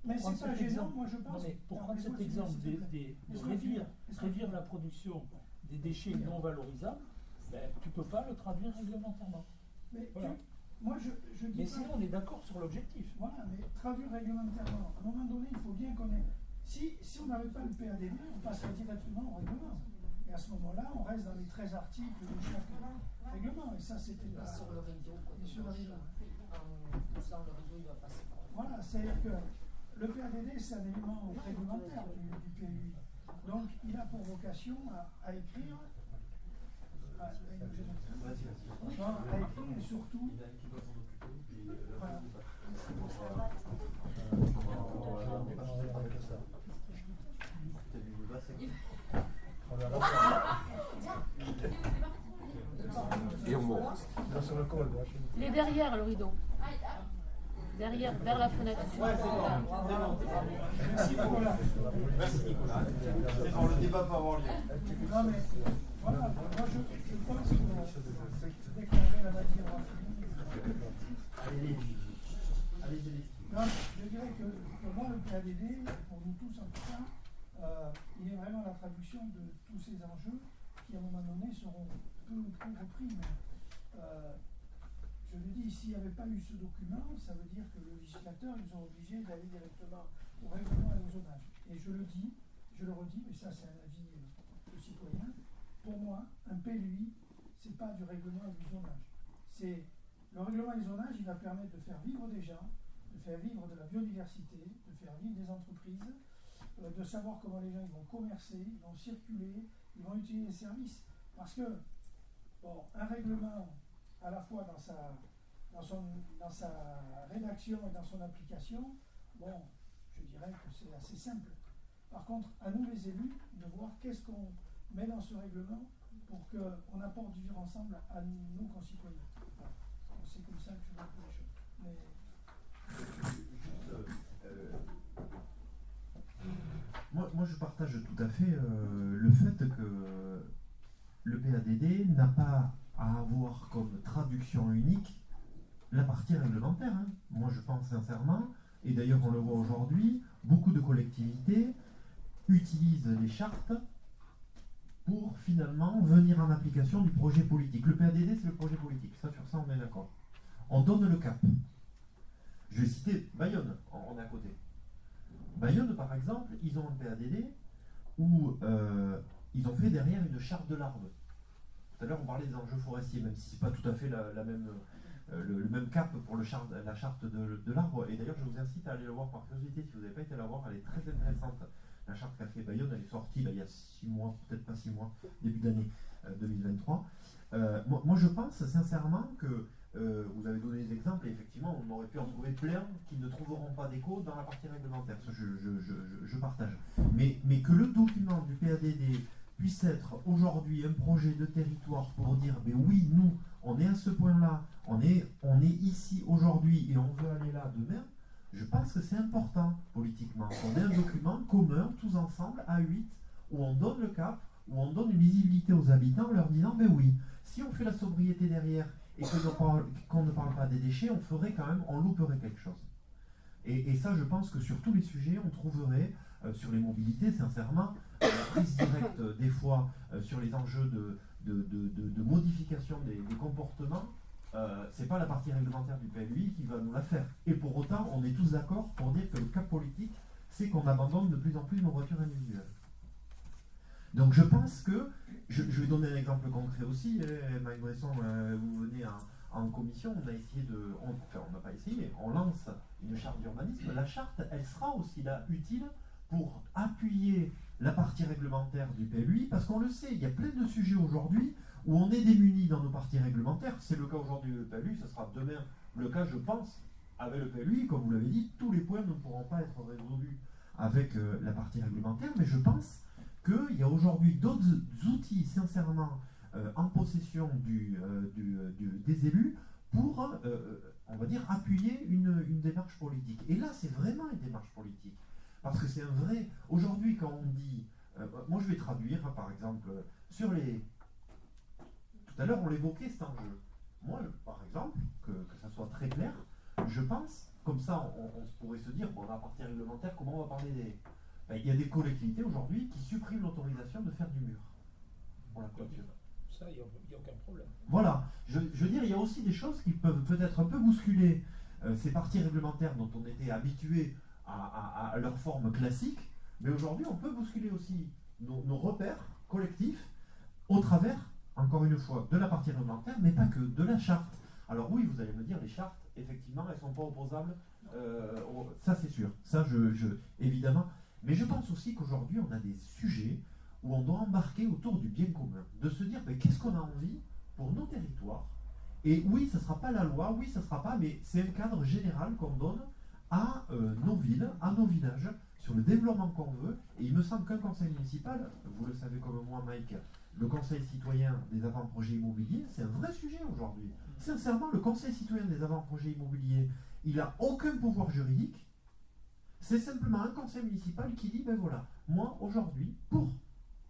Mais c'est pas gênant, moi je pense. Non, mais pour prendre cet exemple de réduire la production des déchets non valorisables, ben, tu ne peux pas le traduire réglementairement. Mais voilà. Moi je dis mais pas... sinon on est d'accord sur l'objectif. Voilà, mais traduire réglementairement, à un moment donné, il faut bien connaître. Si on n'avait pas le PADD, on passerait directement au règlement. Et à ce moment-là, on reste dans les 13 articles de chaque règlement. Et ça, c'était pas... Sur le rideau. Sur le rideau. En poussant le rideau, il va passer. Voilà, c'est-à-dire que le PADD, c'est un élément réglementaire du PLUI. Donc, il a pour vocation à écrire... à écrire et surtout... Voilà. Il est derrière le rideau. Derrière, vers la fenêtre. Merci Nicolas. Merci Nicolas. C'est bon, le débat va avoir lieu. Non mais voilà, moi je pense que déclarer la matière allez-y. Non, je dirais que moi le PADD, pour nous tous en tout cas, il est vraiment la traduction de tous ces enjeux qui à un moment donné seront peu ou prou repris. Mais, je le dis, s'il n'y avait pas eu ce document, ça veut dire que le législateur nous a obligés d'aller directement au règlement et au zonage. Et je le dis, je le redis, mais ça c'est un avis de citoyen. Pour moi, un PLUI, c'est pas du règlement et du zonage. C'est le règlement et le zonage, il va permettre de faire vivre des gens, de faire vivre de la biodiversité, de faire vivre des entreprises, de savoir comment les gens ils vont commercer, ils vont circuler, ils vont utiliser les services. Parce que, bon, un règlement, à la fois dans sa rédaction et dans son application, bon, je dirais que c'est assez simple. Par contre, à nous les élus, de voir qu'est-ce qu'on met dans ce règlement pour qu'on apporte du vivre ensemble à nos concitoyens. Voilà. C'est comme ça que je vois un peu les choses. Mais... Moi, je partage tout à fait le fait que le PADD n'a pas à avoir comme traduction unique la partie réglementaire. Hein. Moi, je pense sincèrement, et d'ailleurs on le voit aujourd'hui, beaucoup de collectivités utilisent les chartes pour finalement venir en application du projet politique. Le PADD, c'est le projet politique. Ça, sur ça, on est d'accord. On donne le cap. Je vais citer Bayonne, on est à côté. Bayonne, par exemple, ils ont un PADD où ils ont fait derrière une charte de l'arbre. Tout à l'heure, on parlait des enjeux forestiers, même si ce n'est pas tout à fait le même cap pour la charte de l'arbre. Et d'ailleurs, je vous incite à aller le voir par curiosité. Si vous n'avez pas été la voir, elle est très intéressante. La charte qu'a fait Bayonne, elle est sortie là, il y a 6 mois, peut-être pas 6 mois, début d'année 2023. Moi, je pense sincèrement que vous avez donné des exemples, et effectivement, on aurait pu en trouver plein qui ne trouveront pas d'écho dans la partie réglementaire. Ça, je partage. Mais que le document du PADD puisse être aujourd'hui un projet de territoire pour dire, ben oui, nous, on est à ce point-là, on est ici aujourd'hui et on veut aller là demain, je pense que c'est important politiquement. On ait un document commun, tous ensemble, à 8, où on donne le cap, où on donne une visibilité aux habitants en leur disant, ben oui, si on fait la sobriété derrière et qu'on ne parle pas des déchets, on louperait quelque chose. Et ça, je pense que sur tous les sujets, on trouverait, sur les mobilités, sincèrement, la prise directe des fois sur les enjeux de modification des comportements, c'est pas la partie réglementaire du PLUI qui va nous la faire. Et pour autant, on est tous d'accord pour dire que le cap politique, c'est qu'on abandonne de plus en plus nos voitures individuelles. Donc je pense que, je vais donner un exemple concret aussi, Mike Bresson, vous venez en commission, on a essayé on n'a pas essayé, on lance une charte d'urbanisme. La charte, elle sera aussi là utile pour appuyer la partie réglementaire du PLUI, parce qu'on le sait, il y a plein de sujets aujourd'hui où on est démunis dans nos parties réglementaires. C'est le cas aujourd'hui du PLUI, ce sera demain le cas, je pense, avec le PLUI. Comme vous l'avez dit, tous les points ne pourront pas être résolus avec la partie réglementaire, mais je pense qu'il y a aujourd'hui d'autres outils, sincèrement, en possession des élus pour, on va dire, appuyer une démarche politique. Et là, c'est vraiment une démarche politique. Parce que c'est un vrai... Aujourd'hui, quand on dit... moi, je vais traduire, par exemple, sur les... Tout à l'heure, on l'évoquait, cet enjeu. Moi, par exemple, que ça soit très clair, je pense, comme ça, on pourrait se dire, bon, on a la partie réglementaire, comment on va parler des... Ben, il y a des collectivités, aujourd'hui, qui suppriment l'autorisation de faire du mur pour la clôture. Ça, il n'y a aucun problème. Voilà. Je veux dire, il y a aussi des choses qui peuvent peut-être un peu bousculer ces parties réglementaires dont on était habitué à leur forme classique, mais aujourd'hui on peut bousculer aussi nos repères collectifs au travers, encore une fois, de la partie réglementaire, mais pas que, de la charte. Alors oui, vous allez me dire, les chartes, effectivement, elles ne sont pas opposables, ça c'est sûr, ça évidemment, mais je pense aussi qu'aujourd'hui on a des sujets où on doit embarquer autour du bien commun, de se dire, mais qu'est-ce qu'on a envie pour nos territoires, et oui, ça ne sera pas la loi, oui, ça ne sera pas, mais c'est un cadre général qu'on donne à nos villes, à nos villages, sur le développement qu'on veut. Et il me semble qu'un conseil municipal, vous le savez comme moi, Mike, le conseil citoyen des avant-projets immobiliers, c'est un vrai sujet aujourd'hui. Sincèrement, le conseil citoyen des avant-projets immobiliers, il n'a aucun pouvoir juridique. C'est simplement un conseil municipal qui dit, ben voilà, moi aujourd'hui, pour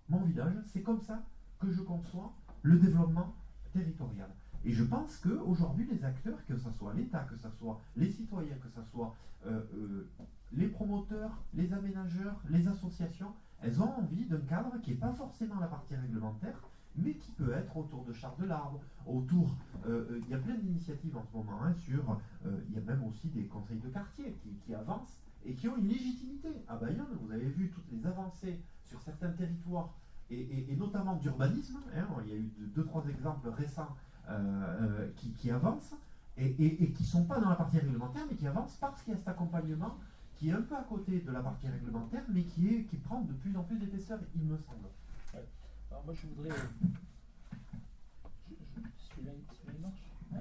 mon village, c'est comme ça que je conçois le développement territorial. Et je pense qu'aujourd'hui, les acteurs, que ce soit l'État, que ce soit les citoyens, que ce soit les promoteurs, les aménageurs, les associations, elles ont envie d'un cadre qui n'est pas forcément la partie réglementaire, mais qui peut être autour de charte de l'arbre, autour... Il y a plein d'initiatives en ce moment, hein, il y a même aussi des conseils de quartier qui avancent et qui ont une légitimité. À Bayonne, vous avez vu toutes les avancées sur certains territoires, et notamment d'urbanisme, hein, il y a eu 2-3 exemples récents qui avancent et qui ne sont pas dans la partie réglementaire, mais qui avancent parce qu'il y a cet accompagnement qui est un peu à côté de la partie réglementaire, mais qui prend de plus en plus d'épaisseur, il me semble. Ouais. Alors moi je voudrais... Celui-là il marche, ouais.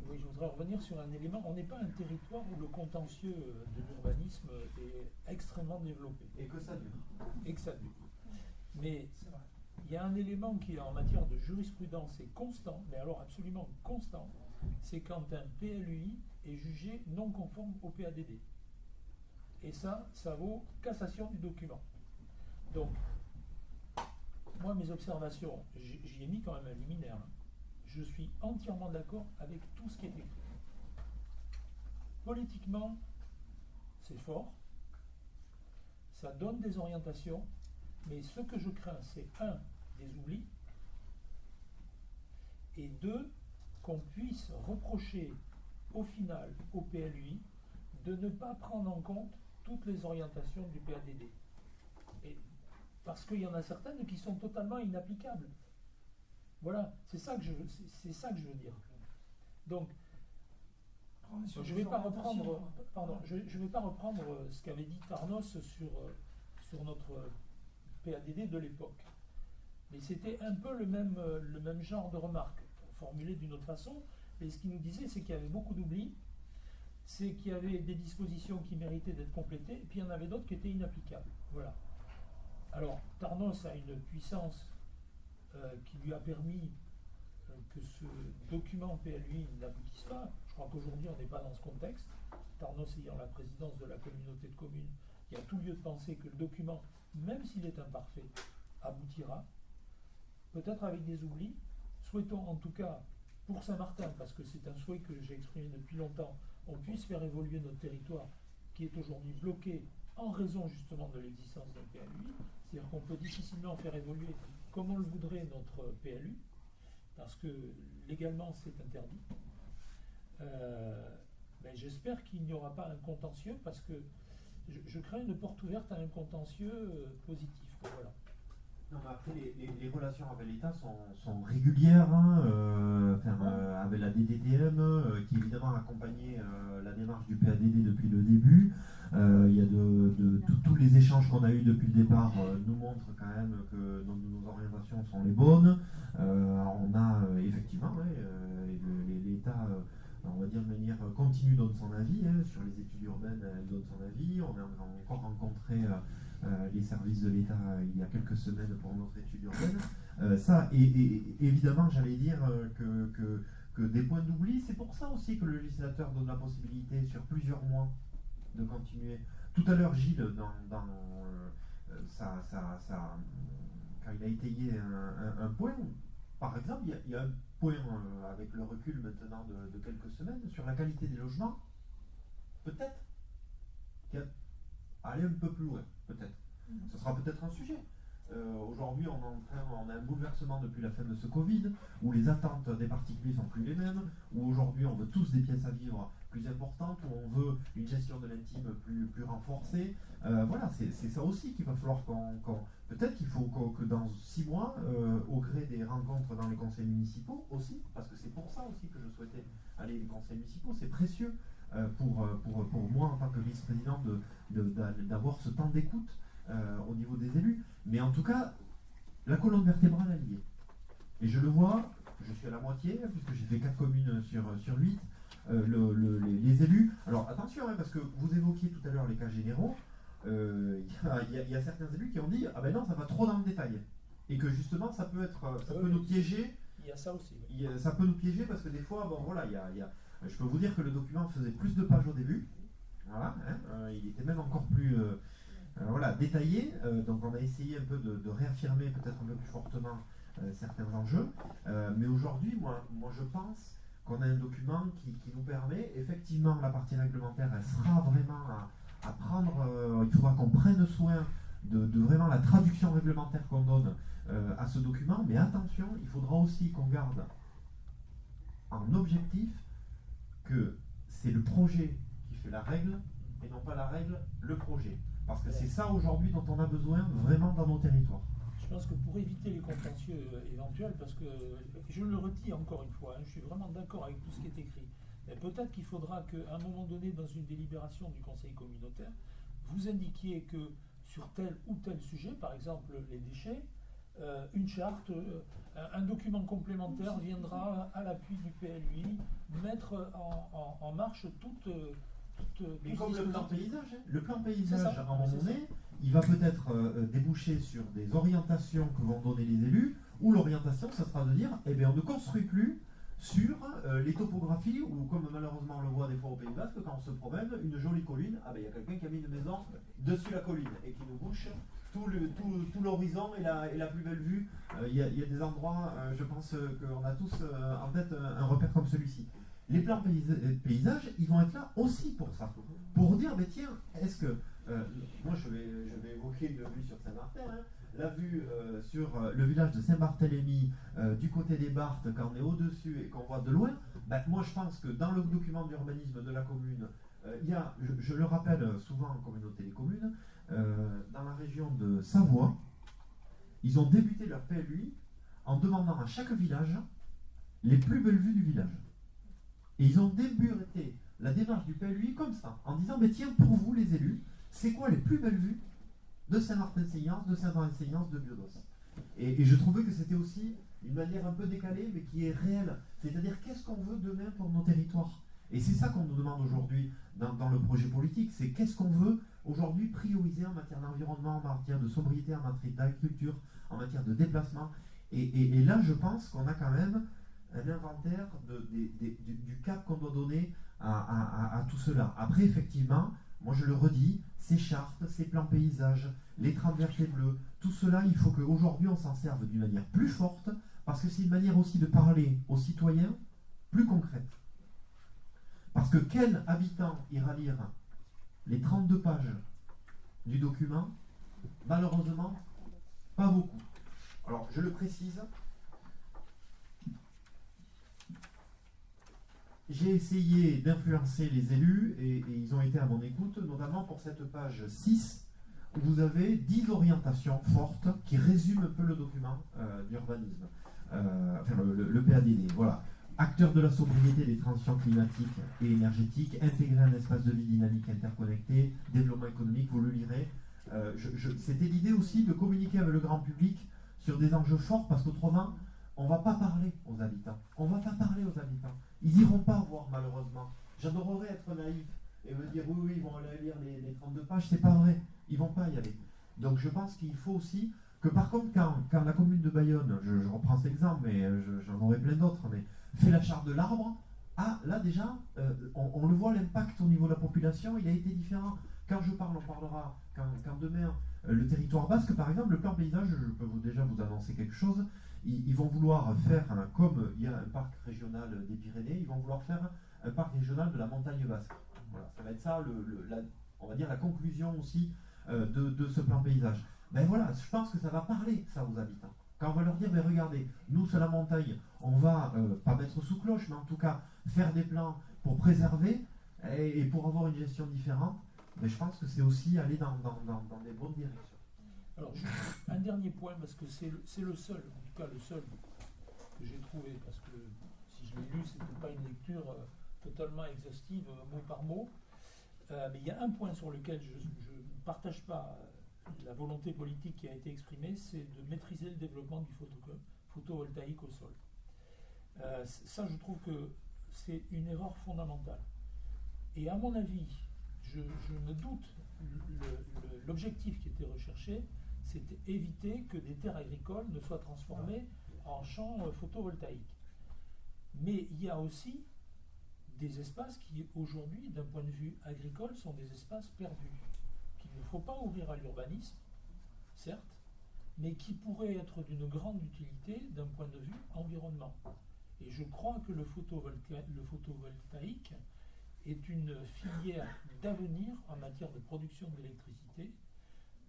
Oui, je voudrais revenir sur un élément. On n'est pas un territoire où le contentieux de l'urbanisme est extrêmement développé. Et que ça dure. Et que ça dure. Mais il y a un élément qui est en matière de jurisprudence est constant, mais alors absolument constant, c'est quand un PLUI est jugé non conforme au PADD. Et ça vaut cassation du document. Donc, moi, mes observations, j'y ai mis quand même un liminaire. Hein. Je suis entièrement d'accord avec tout ce qui est écrit. Politiquement, c'est fort, ça donne des orientations, mais ce que je crains, c'est 1, des oublis, et 2, qu'on puisse reprocher au final au PLUI de ne pas prendre en compte toutes les orientations du PADD. Et parce qu'il y en a certaines qui sont totalement inapplicables. Voilà, c'est ça que je veux dire. Donc, je ne vais pas reprendre, je vais pas reprendre ce qu'avait dit Tarnos sur notre PADD de l'époque. Mais c'était un peu le même genre de remarque, formulé d'une autre façon. Et ce qu'il nous disait, c'est qu'il y avait beaucoup d'oublis, c'est qu'il y avait des dispositions qui méritaient d'être complétées, et puis il y en avait d'autres qui étaient inapplicables. Voilà. Alors, Tarnos a une puissance qui lui a permis que ce document PLUI n'aboutisse pas. Je crois qu'aujourd'hui, on n'est pas dans ce contexte. Tarnos ayant la présidence de la communauté de communes, il y a tout lieu de penser que le document, même s'il est imparfait, aboutira. Peut-être avec des oublis. Souhaitons en tout cas, pour Saint-Martin, parce que c'est un souhait que j'ai exprimé depuis longtemps, on puisse faire évoluer notre territoire qui est aujourd'hui bloqué en raison justement de l'existence d'un PLUI. C'est-à-dire qu'on peut difficilement faire évoluer comme on le voudrait notre PLU, parce que légalement c'est interdit. ben, j'espère qu'il n'y aura pas un contentieux, parce que je crains une porte ouverte à un contentieux positif. Voilà. Non, mais après, les relations avec l'État sont régulières, hein, avec la DDTM, qui évidemment a accompagné la démarche du PADD depuis le début. Il y a tous les échanges qu'on a eus depuis le départ nous montrent quand même que nos orientations sont les bonnes. On a effectivement, l'État, on va dire de manière continue, donne son avis. Hein, sur les études urbaines, elle donne son avis. On a encore rencontré les services de l'État il y a quelques semaines pour notre étude urbaine. Ça, et évidemment, j'allais dire que des points d'oubli, c'est pour ça aussi que le législateur donne la possibilité sur plusieurs mois de continuer. Tout à l'heure, Gilles, quand il a étayé un point, par exemple, il y a un point avec le recul maintenant de quelques semaines sur la qualité des logements, peut-être qu'il y a aller un peu plus loin, peut-être. Ce sera peut-être un sujet. Aujourd'hui, on a un bouleversement depuis la fin de ce Covid, où les attentes des particuliers sont plus les mêmes, où aujourd'hui on veut tous des pièces à vivre plus importantes, où on veut une gestion de l'intime plus renforcée. Voilà, c'est ça aussi qu'il va falloir peut-être qu'il faut que dans 6 mois, au gré des rencontres dans les conseils municipaux aussi, parce que c'est pour ça aussi que je souhaitais aller les conseils municipaux, c'est précieux pour moi en tant que vice-président d'avoir ce temps d'écoute au niveau des élus. Mais en tout cas, la colonne vertébrale est liée. Et je le vois, je suis à la moitié, puisque j'ai fait 4 communes sur 8. Les élus, alors attention, hein, parce que vous évoquiez tout à l'heure les cas généraux, il y a certains élus qui ont dit ah ben non, ça va trop dans le détail. Et que justement, ça peut nous piéger. Il y a ça aussi. Ça peut nous piéger parce que des fois, bon voilà, je peux vous dire que le document faisait plus de pages au début. Voilà, hein, il était même encore plus détaillé. Donc on a essayé un peu de réaffirmer peut-être un peu plus fortement certains enjeux. Mais aujourd'hui, moi je pense qu'on a un document qui nous permet, effectivement, la partie réglementaire, elle sera vraiment à prendre, il faudra qu'on prenne soin de vraiment la traduction réglementaire qu'on donne à ce document, mais attention, il faudra aussi qu'on garde en objectif que c'est le projet qui fait la règle, et non pas la règle, le projet. Parce que c'est ça aujourd'hui dont on a besoin vraiment dans nos territoires. Je pense que pour éviter les contentieux éventuels, parce que je le redis encore une fois, hein, je suis vraiment d'accord avec tout ce qui est écrit, mais peut-être qu'il faudra qu'à un moment donné, dans une délibération du conseil communautaire, vous indiquiez que sur tel ou tel sujet, par exemple les déchets, une charte, un document complémentaire viendra à l'appui du PLUI mettre en marche toute mais comme le plan paysage, hein. Le plan paysage, à un moment donné, il va peut-être déboucher sur des orientations que vont donner les élus, ou l'orientation, ça sera de dire, eh bien, on ne construit plus sur les topographies, ou comme malheureusement on le voit des fois au Pays Basque, quand on se promène, une jolie colline, ah ben il y a quelqu'un qui a mis une maison dessus la colline, et qui nous bouche tout l'horizon et la plus belle vue. Il y a des endroits, je pense qu'on a tous en tête un repère comme celui-ci. Les plans paysages, ils vont être là aussi pour ça. Pour dire, mais tiens, est-ce que... moi, je vais évoquer une vue sur Saint-Martin. Hein. La vue sur le village de Saint-Barthélemy, du côté des Barthes, quand on est au-dessus et qu'on voit de loin, ben, moi, je pense que dans le document d'urbanisme de la commune, il y a, je le rappelle souvent en communauté des communes, dans la région de Savoie, ils ont débuté leur PLUI en demandant à chaque village les plus belles vues du village. Et ils ont débuté la démarche du PLUI comme ça, en disant, mais tiens, pour vous les élus, c'est quoi les plus belles vues de Saint-Martin-Seignance, de Saint-Henri-Seignance, de Biodos? Et je trouvais que c'était aussi une manière un peu décalée, mais qui est réelle. C'est-à-dire, qu'est-ce qu'on veut demain pour nos territoires? Et c'est ça qu'on nous demande aujourd'hui dans le projet politique, c'est qu'est-ce qu'on veut aujourd'hui prioriser en matière d'environnement, en matière de sobriété, en matière d'agriculture, en matière de déplacement. Et là, je pense qu'on a quand même un inventaire du cap qu'on doit donner à tout cela. Après, effectivement, moi je le redis, ces chartes, ces plans paysages, les trams verts et bleus, tout cela, il faut qu'aujourd'hui on s'en serve d'une manière plus forte, parce que c'est une manière aussi de parler aux citoyens plus concrète. Parce que quel habitant ira lire les 32 pages du document? Malheureusement, pas beaucoup. Alors, je le précise, j'ai essayé d'influencer les élus et ils ont été à mon écoute, notamment pour cette page 6, où vous avez 10 orientations fortes qui résument un peu le document d'urbanisme, enfin le PADD. Voilà. Acteur de la sobriété des transitions climatiques et énergétiques, intégrer un espace de vie dynamique interconnecté, développement économique, vous le lirez. C'était l'idée aussi de communiquer avec le grand public sur des enjeux forts, parce qu'autrement, on ne va pas parler aux habitants. On ne va pas parler aux habitants. Ils n'iront pas voir, malheureusement. J'adorerais être naïf et me dire oui, ils vont aller lire les 32 pages. C'est pas vrai. Ils ne vont pas y aller. Donc je pense qu'il faut aussi que, par contre, quand la commune de Bayonne, je reprends cet exemple, mais j'en aurais plein d'autres, mais fait la charte de l'arbre, là déjà, on le voit, l'impact au niveau de la population, il a été différent. Quand je parle, on parlera, quand demain, le territoire basque, par exemple, le plan paysage, je peux déjà vous annoncer quelque chose, ils vont vouloir faire, comme il y a un parc régional des Pyrénées, ils vont vouloir faire un parc régional de la montagne basque. Voilà, ça va être ça, on va dire, la conclusion aussi de ce plan paysage. Ben voilà, je pense que ça va parler, ça, aux habitants. Quand on va leur dire, mais regardez, nous, c'est la montagne, on va, pas mettre sous cloche, mais en tout cas, faire des plans pour préserver et pour avoir une gestion différente, mais je pense que c'est aussi aller dans des bonnes directions. Alors, un dernier point, parce que c'est le seul, en tout cas le seul que j'ai trouvé, parce que si je l'ai lu, ce n'était pas une lecture totalement exhaustive, mot par mot, mais il y a un point sur lequel je ne partage pas la volonté politique qui a été exprimée, c'est de maîtriser le développement du photovoltaïque au sol. Ça, je trouve que c'est une erreur fondamentale. Et à mon avis, je me doute, l'objectif qui était recherché, c'était éviter que des terres agricoles ne soient transformées en champs photovoltaïques. Mais il y a aussi des espaces qui, aujourd'hui, d'un point de vue agricole, sont des espaces perdus, qu'il ne faut pas ouvrir à l'urbanisme, certes, mais qui pourraient être d'une grande utilité d'un point de vue environnement. Et je crois que le photovoltaïque est une filière d'avenir en matière de production d'électricité,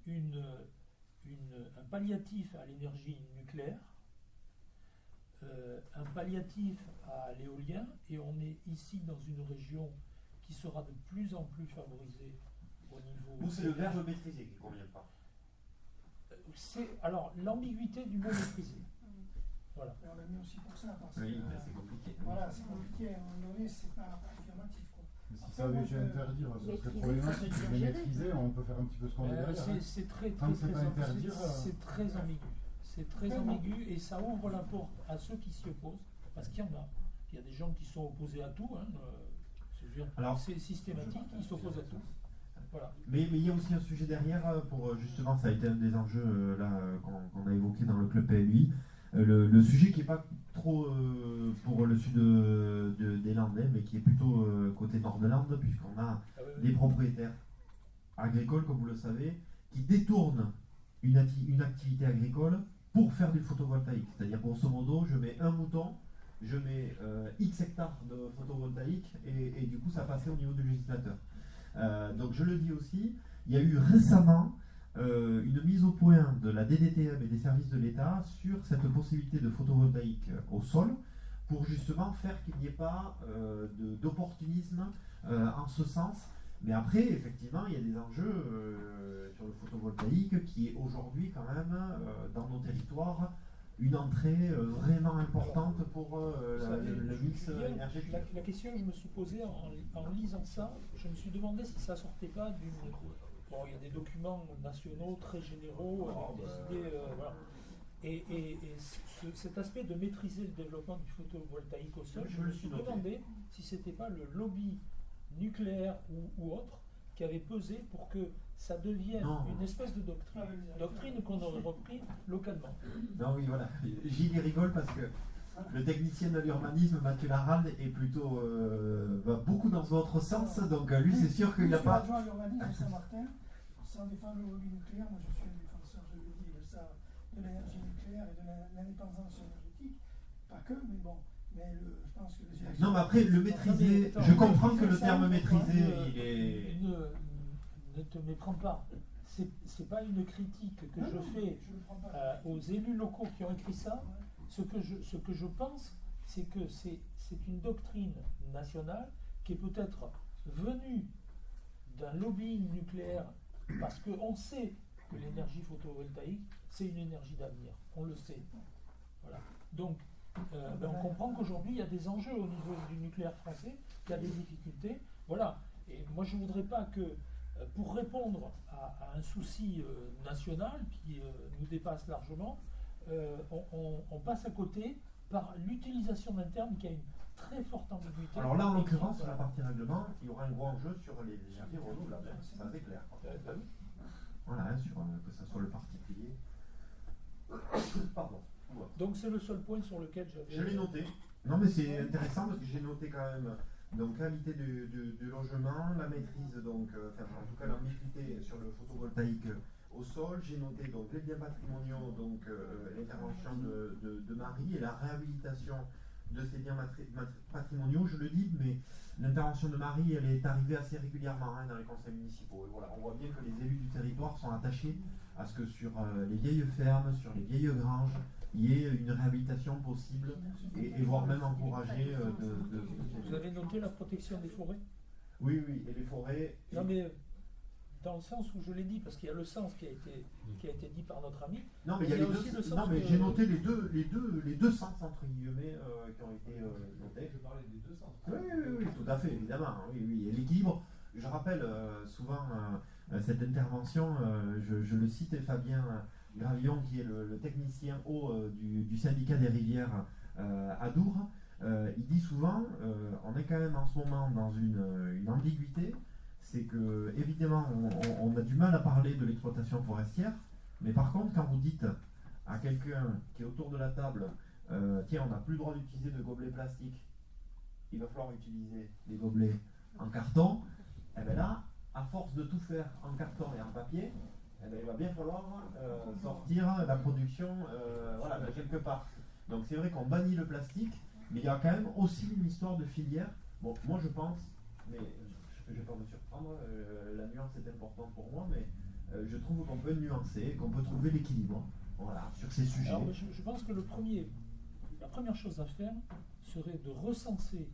un palliatif à l'énergie nucléaire, un palliatif à l'éolien, et on est ici dans une région qui sera de plus en plus favorisée au niveau... Nous, c'est le verbe maîtriser qui ne convient pas. Alors, l'ambiguïté du mot maîtriser. Voilà. Et on l'a mis aussi pour ça, parce que c'est compliqué. Voilà, c'est compliqué, à un moment donné, c'est pas affirmatif. Mais si ça avait été interdire, ce serait problématique. Mais maîtriser, on peut faire un petit peu ce qu'on veut derrière. C'est très ambigu. C'est très ambigu et ça ouvre la porte à ceux qui s'y opposent, parce qu'il y en a. Il y a des gens qui sont opposés à tout. C'est systématique, ils s'opposent à tout. Voilà. Mais il y a aussi un sujet derrière, justement, ça a été un des enjeux qu'on a évoqué dans le club PLUI. Le sujet qui n'est pas trop pour le sud des Landes, mais qui est plutôt côté nord de Landes, puisqu'on a des propriétaires agricoles, comme vous le savez, qui détournent une activité agricole pour faire du photovoltaïque. C'est-à-dire, grosso modo, je mets un mouton, je mets X hectares de photovoltaïque, et du coup, ça passait au niveau du législateur. Donc, je le dis aussi, il y a eu récemment une mise au point de la DDTM et des services de l'État sur cette possibilité de photovoltaïque au sol, pour justement faire qu'il n'y ait pas d'opportunisme en ce sens. Mais après, effectivement, il y a des enjeux sur le photovoltaïque qui est aujourd'hui quand même dans nos territoires une entrée vraiment importante pour le mix énergétique. La question que je me suis posée en lisant ça, je me suis demandé si ça sortait pas d'une... Bon, il y a des documents nationaux très généraux, avec des idées... voilà. Et cet aspect de maîtriser le développement du photovoltaïque au sol, je me suis demandé si c'était pas le lobby nucléaire ou autre qui avait pesé pour que ça devienne une espèce de doctrine qu'on aurait repris localement. Non, oui, voilà. Gilles rigole parce que le technicien de l'urbanisme, Mathieu Laralde, est plutôt va beaucoup dans votre sens, donc lui c'est sûr qu'il n'a pas... Je suis adjoint à l'urbanisme à Saint-Martin, sans défendre le lobby nucléaire, moi je suis un défenseur, je le dis, de l'énergie nucléaire et de l'indépendance énergétique, pas que, mais bon. Je pense que non, mais après, le maîtriser, je comprends que le terme maîtriser, il est... Ne te méprends pas. C'est pas une critique que je fais aux élus locaux qui ont écrit ça. Ce que je pense, c'est que c'est une doctrine nationale qui est peut-être venue d'un lobbying nucléaire, parce qu'on sait que l'énergie photovoltaïque, c'est une énergie d'avenir, on le sait. Voilà. Donc, on comprend qu'aujourd'hui, il y a des enjeux au niveau du nucléaire français, il y a des difficultés. Voilà. Et moi, je ne voudrais pas que, pour répondre à un souci national qui nous dépasse largement, on passe à côté par l'utilisation d'un terme qui a une très forte ambiguïté. Alors là, en l'occurrence, sur la partie règlement, il y aura un gros enjeu sur les énergies renouvelables, ça c'est clair. Voilà, que ce soit le particulier. Pardon. Donc c'est le seul point sur lequel j'avais... Je l'ai noté. Non mais c'est intéressant parce que j'ai noté quand même donc qualité du logement, la maîtrise, donc, en tout cas l'ambiguïté sur le photovoltaïque au sol. J'ai noté donc les biens patrimoniaux, donc l'intervention de Marie et la réhabilitation de ces biens patrimoniaux. Je le dis, mais l'intervention de Marie, elle est arrivée assez régulièrement dans les conseils municipaux. Et voilà, on voit bien que les élus du territoire sont attachés à ce que sur les vieilles fermes, sur les vieilles granges, il y ait une réhabilitation possible et voire même encouragée de... Vous avez noté la protection des forêts? Oui, et les forêts... Non mais dans le sens où je l'ai dit, parce qu'il y a le sens qui a été dit par notre ami. Non mais il y a aussi le sens. Non mais j'ai noté les deux sens entre guillemets qui ont été notés. Je parlais des deux sens. Oui, tout à fait, évidemment. Oui. Et l'équilibre, je rappelle souvent cette intervention, je le cite, Fabien Gravillon, qui est le technicien haut du syndicat des rivières à Dour. Il dit souvent, on est quand même en ce moment dans une ambiguïté. C'est que, évidemment, on a du mal à parler de l'exploitation forestière, mais par contre, quand vous dites à quelqu'un qui est autour de la table, tiens, on n'a plus le droit d'utiliser de gobelets plastiques, il va falloir utiliser des gobelets en carton, et bien là, à force de tout faire en carton et en papier, eh bien, il va bien falloir sortir la production de quelque part. Donc c'est vrai qu'on bannit le plastique, mais il y a quand même aussi une histoire de filière. Bon, moi je pense, mais... je ne vais pas me surprendre, la nuance est importante pour moi, mais je trouve qu'on peut nuancer, qu'on peut trouver l'équilibre sur ces sujets. Alors, je pense que la première chose à faire serait de recenser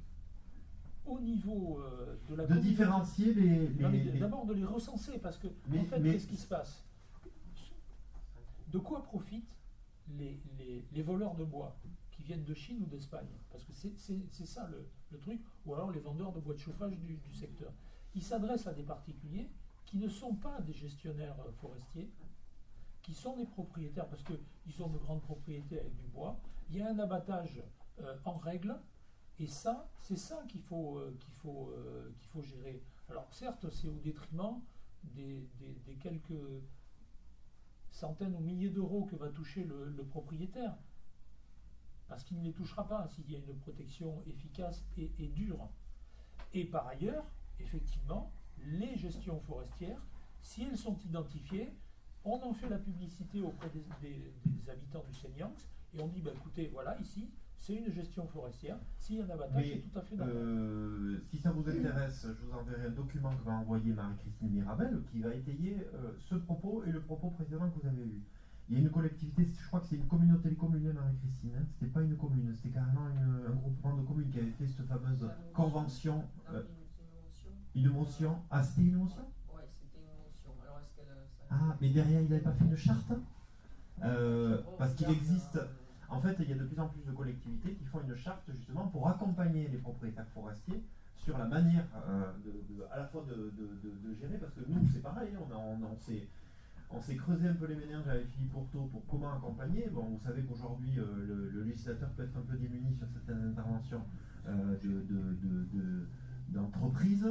au niveau de la... De différencier les... D'abord de les recenser, parce que, en fait, qu'est-ce qui se passe? De quoi profitent les voleurs de bois qui viennent de Chine ou d'Espagne? Parce que c'est ça le truc, ou alors les vendeurs de bois de chauffage du secteur. Ils s'adressent à des particuliers qui ne sont pas des gestionnaires forestiers, qui sont des propriétaires, parce qu'ils ont de grandes propriétés avec du bois. Il y a un abattage en règle, et ça, c'est ça qu'il faut gérer. Alors certes, c'est au détriment des quelques centaines ou milliers d'euros que va toucher le propriétaire, parce qu'il ne les touchera pas s'il y a une protection efficace et dure. Et par ailleurs, effectivement, les gestions forestières, si elles sont identifiées, on en fait la publicité auprès des habitants du Seine-Yonx, et on dit, écoutez, voilà, ici, c'est une gestion forestière, s'il y a un abattage, c'est tout à fait normal. Si ça vous intéresse, je vous enverrai un document que va envoyer Marie-Christine Mirabel, qui va étayer ce propos et le propos précédent que vous avez eu. Il y a une collectivité, je crois que c'est une communauté de communes, Marie-Christine, c'était pas une commune, c'était carrément un groupement de communes qui avait fait cette fameuse convention. Une motion. Ah, c'était une motion? Oui, c'était une motion. Alors, est-ce qu'elle... Ah, mais derrière, il n'avait pas fait une charte? Parce qu'il existe... En fait, il y a de plus en plus de collectivités qui font une charte justement pour accompagner les propriétaires forestiers sur la manière à la fois de gérer, parce que nous, c'est pareil, on s'est creusé un peu les méninges avec Philippe Pourtot pour comment accompagner. Bon, vous savez qu'aujourd'hui, le législateur peut être un peu démuni sur certaines interventions d'entreprises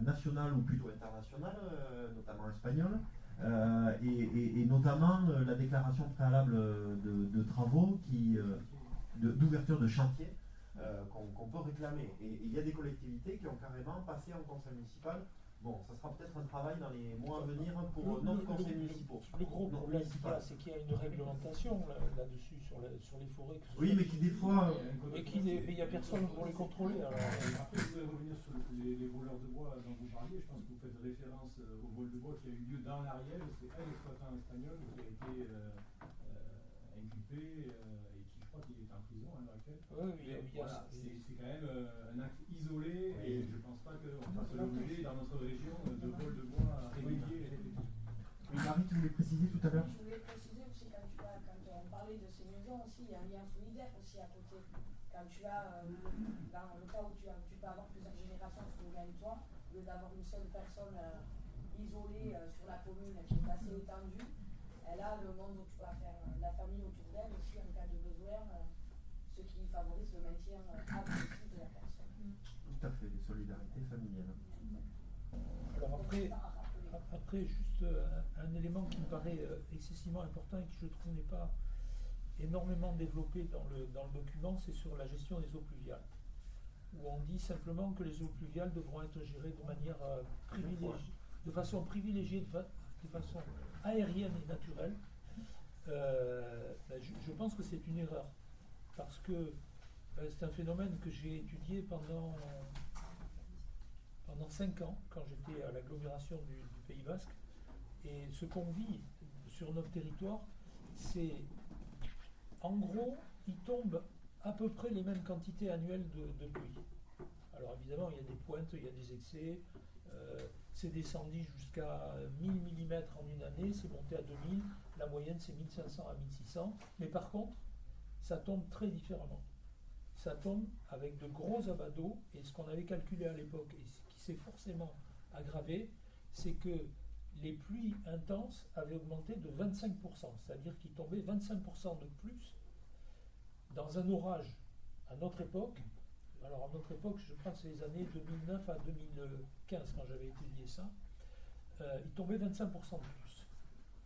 nationales ou plutôt internationales, notamment espagnoles, et notamment la déclaration préalable de travaux d'ouverture de chantier qu'on peut réclamer. Et il y a des collectivités qui ont carrément passé en conseil municipal. Bon, ça sera peut-être un travail dans les mois à venir pour notre conseil municipal. Le gros problème qu'il y a, c'est qu'il y a une réglementation là-dessus sur les forêts. Oui, mais qui des fois... Mais il n'y a personne pour les contrôler. Alors... Après, je voulais revenir sur les voleurs de bois dont vous parliez. Je pense que vous faites référence au vol de bois qui a eu lieu dans l'Ariège. C'est un exploitant espagnol qui a été inculpé et qui, je crois qu'il est en prison à l'heure actuelle. Oui, voilà, c'est quand même un acte isolé et je ne pense pas qu'on fasse l'objet dans notre région de vol de bois réguliers et répétés. Oui, Marie, tu voulais préciser tout à l'heure? Je voulais préciser aussi, quand on parlait de ces maisons aussi, il y a un lien solidaire aussi à côté. Quand tu as, dans le cas où tu peux avoir plusieurs générations sous le même toit, au lieu d'avoir une seule personne isolée sur la commune qui est assez étendue, elle a le monde où tu vas faire la famille autour d'elle aussi en cas de besoin, ce qui favorise le maintien aussi de la personne. Tout à fait, les solidarités familiales. Alors après juste un élément qui me paraît excessivement important et qui je trouve n'est pas énormément développé dans le document, c'est sur la gestion des eaux pluviales, où on dit simplement que les eaux pluviales devront être gérées de manière privilégiée, de façon privilégiée, de façon aérienne et naturelle. Je pense que c'est une erreur, parce que c'est un phénomène que j'ai étudié pendant 5 ans, quand j'étais à l'agglomération du Pays Basque. Et ce qu'on vit sur notre territoire, c'est, en gros, il tombe à peu près les mêmes quantités annuelles de pluie. Alors évidemment, il y a des pointes, il y a des excès. C'est descendu jusqu'à 1000 mm en une année, c'est monté à 2000. La moyenne, c'est 1500 à 1600. Mais par contre, ça tombe très différemment. Ça tombe avec de gros abats d'eau. Et ce qu'on avait calculé à l'époque, et ce qui s'est forcément aggravé, c'est que les pluies intenses avaient augmenté de 25%. C'est-à-dire qu'il tombait 25% de plus dans un orage à notre époque. Alors à notre époque, je crois que c'est les années 2009 à 2015 quand j'avais étudié ça, il tombait 25% de plus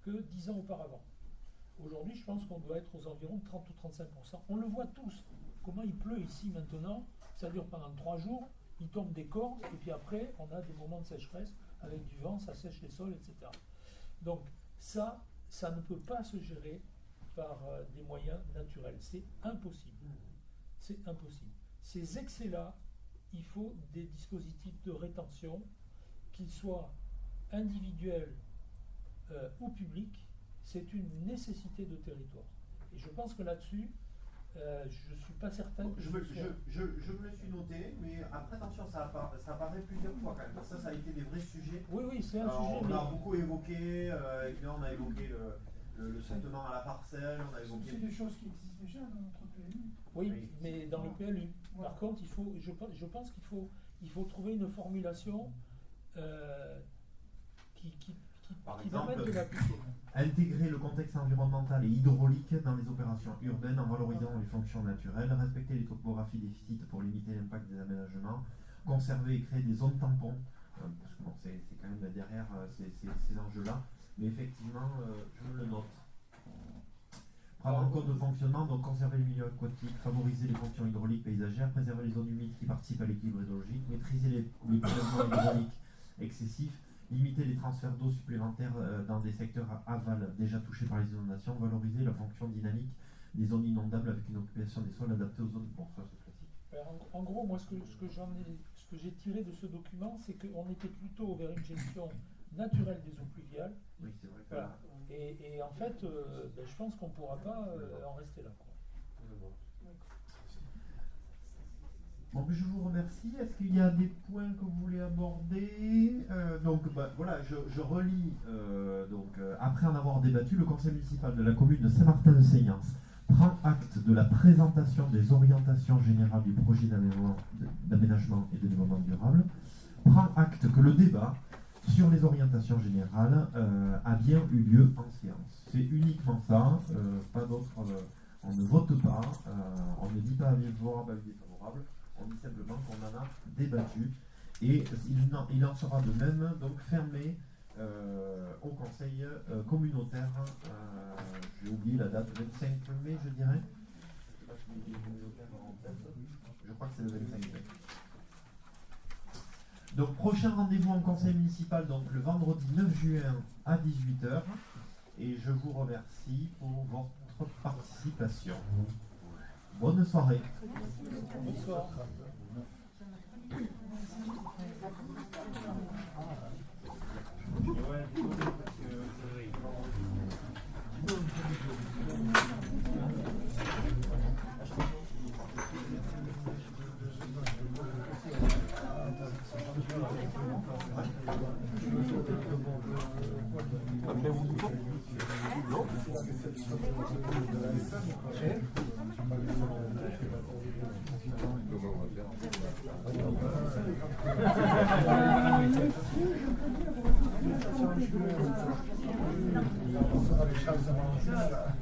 que 10 ans auparavant. Aujourd'hui, je pense qu'on doit être aux environs de 30 ou 35%. On le voit tous. Comment il pleut ici maintenant, ça dure pendant 3 jours, il tombe des cordes, et puis après, on a des moments de sécheresse avec du vent, ça sèche les sols, etc. Donc ça ne peut pas se gérer par des moyens naturels. C'est impossible. C'est impossible. Ces excès-là, il faut des dispositifs de rétention, qu'ils soient individuels ou publics. C'est une nécessité de territoire. Et je pense que là-dessus, je ne suis pas certain que je me le suis noté, mais après, attention, ça apparaît plusieurs fois quand même. Ça a été des vrais sujets. Oui, c'est un sujet. On a beaucoup évoqué, évidemment, on a évoqué le soutenant à la parcelle, on a évoqué... C'est des choses qui existent déjà dans notre PLU. Oui, mais dans le PLU. Par contre, je pense qu'il faut trouver une formulation qui permette de l'appliquer. Intégrer le contexte environnemental et hydraulique dans les opérations urbaines en valorisant les fonctions naturelles, respecter les topographies des sites pour limiter l'impact des aménagements, conserver et créer des zones tampons, parce que bon, c'est quand même derrière ces enjeux-là, mais effectivement, je me le note. Prendre en compte le fonctionnement, donc conserver les milieux aquatiques, favoriser les fonctions hydrauliques paysagères, préserver les zones humides qui participent à l'équilibre hydrologique, maîtriser les prélèvements hydrauliques excessifs, limiter les transferts d'eau supplémentaires dans des secteurs aval déjà touchés par les inondations, valoriser la fonction dynamique des zones inondables avec une occupation des sols adaptée aux zones. Bon, ça c'est classique. En gros, moi, ce que j'ai tiré de ce document, c'est qu'on était plutôt vers une gestion naturelle des eaux pluviales. Oui, c'est vrai. Voilà. Et en fait, je pense qu'on ne pourra pas en rester là. Bon, je vous remercie. Est-ce qu'il y a des points que vous voulez aborder? Voilà, je relis. Après en avoir débattu, le conseil municipal de la commune de Saint-Martin-de-Seignance prend acte de la présentation des orientations générales du projet d'aménagement et de développement durable, prend acte que le débat sur les orientations générales a bien eu lieu en séance. C'est uniquement ça, pas d'autre. On ne vote pas, on ne dit pas avis favorable, avis défavorable. On dit simplement qu'on en a débattu et il en sera de même donc fermé au conseil communautaire. J'ai oublié la date, 25 mai je dirais. Je ne sais pas si les communautaires en tête. Je crois que c'est le 25 mai. Donc prochain rendez-vous en conseil municipal donc le vendredi 9 juin à 18h et je vous remercie pour votre participation. Bonne soirée. Bonsoir. Ouais, On sera les chances de manger.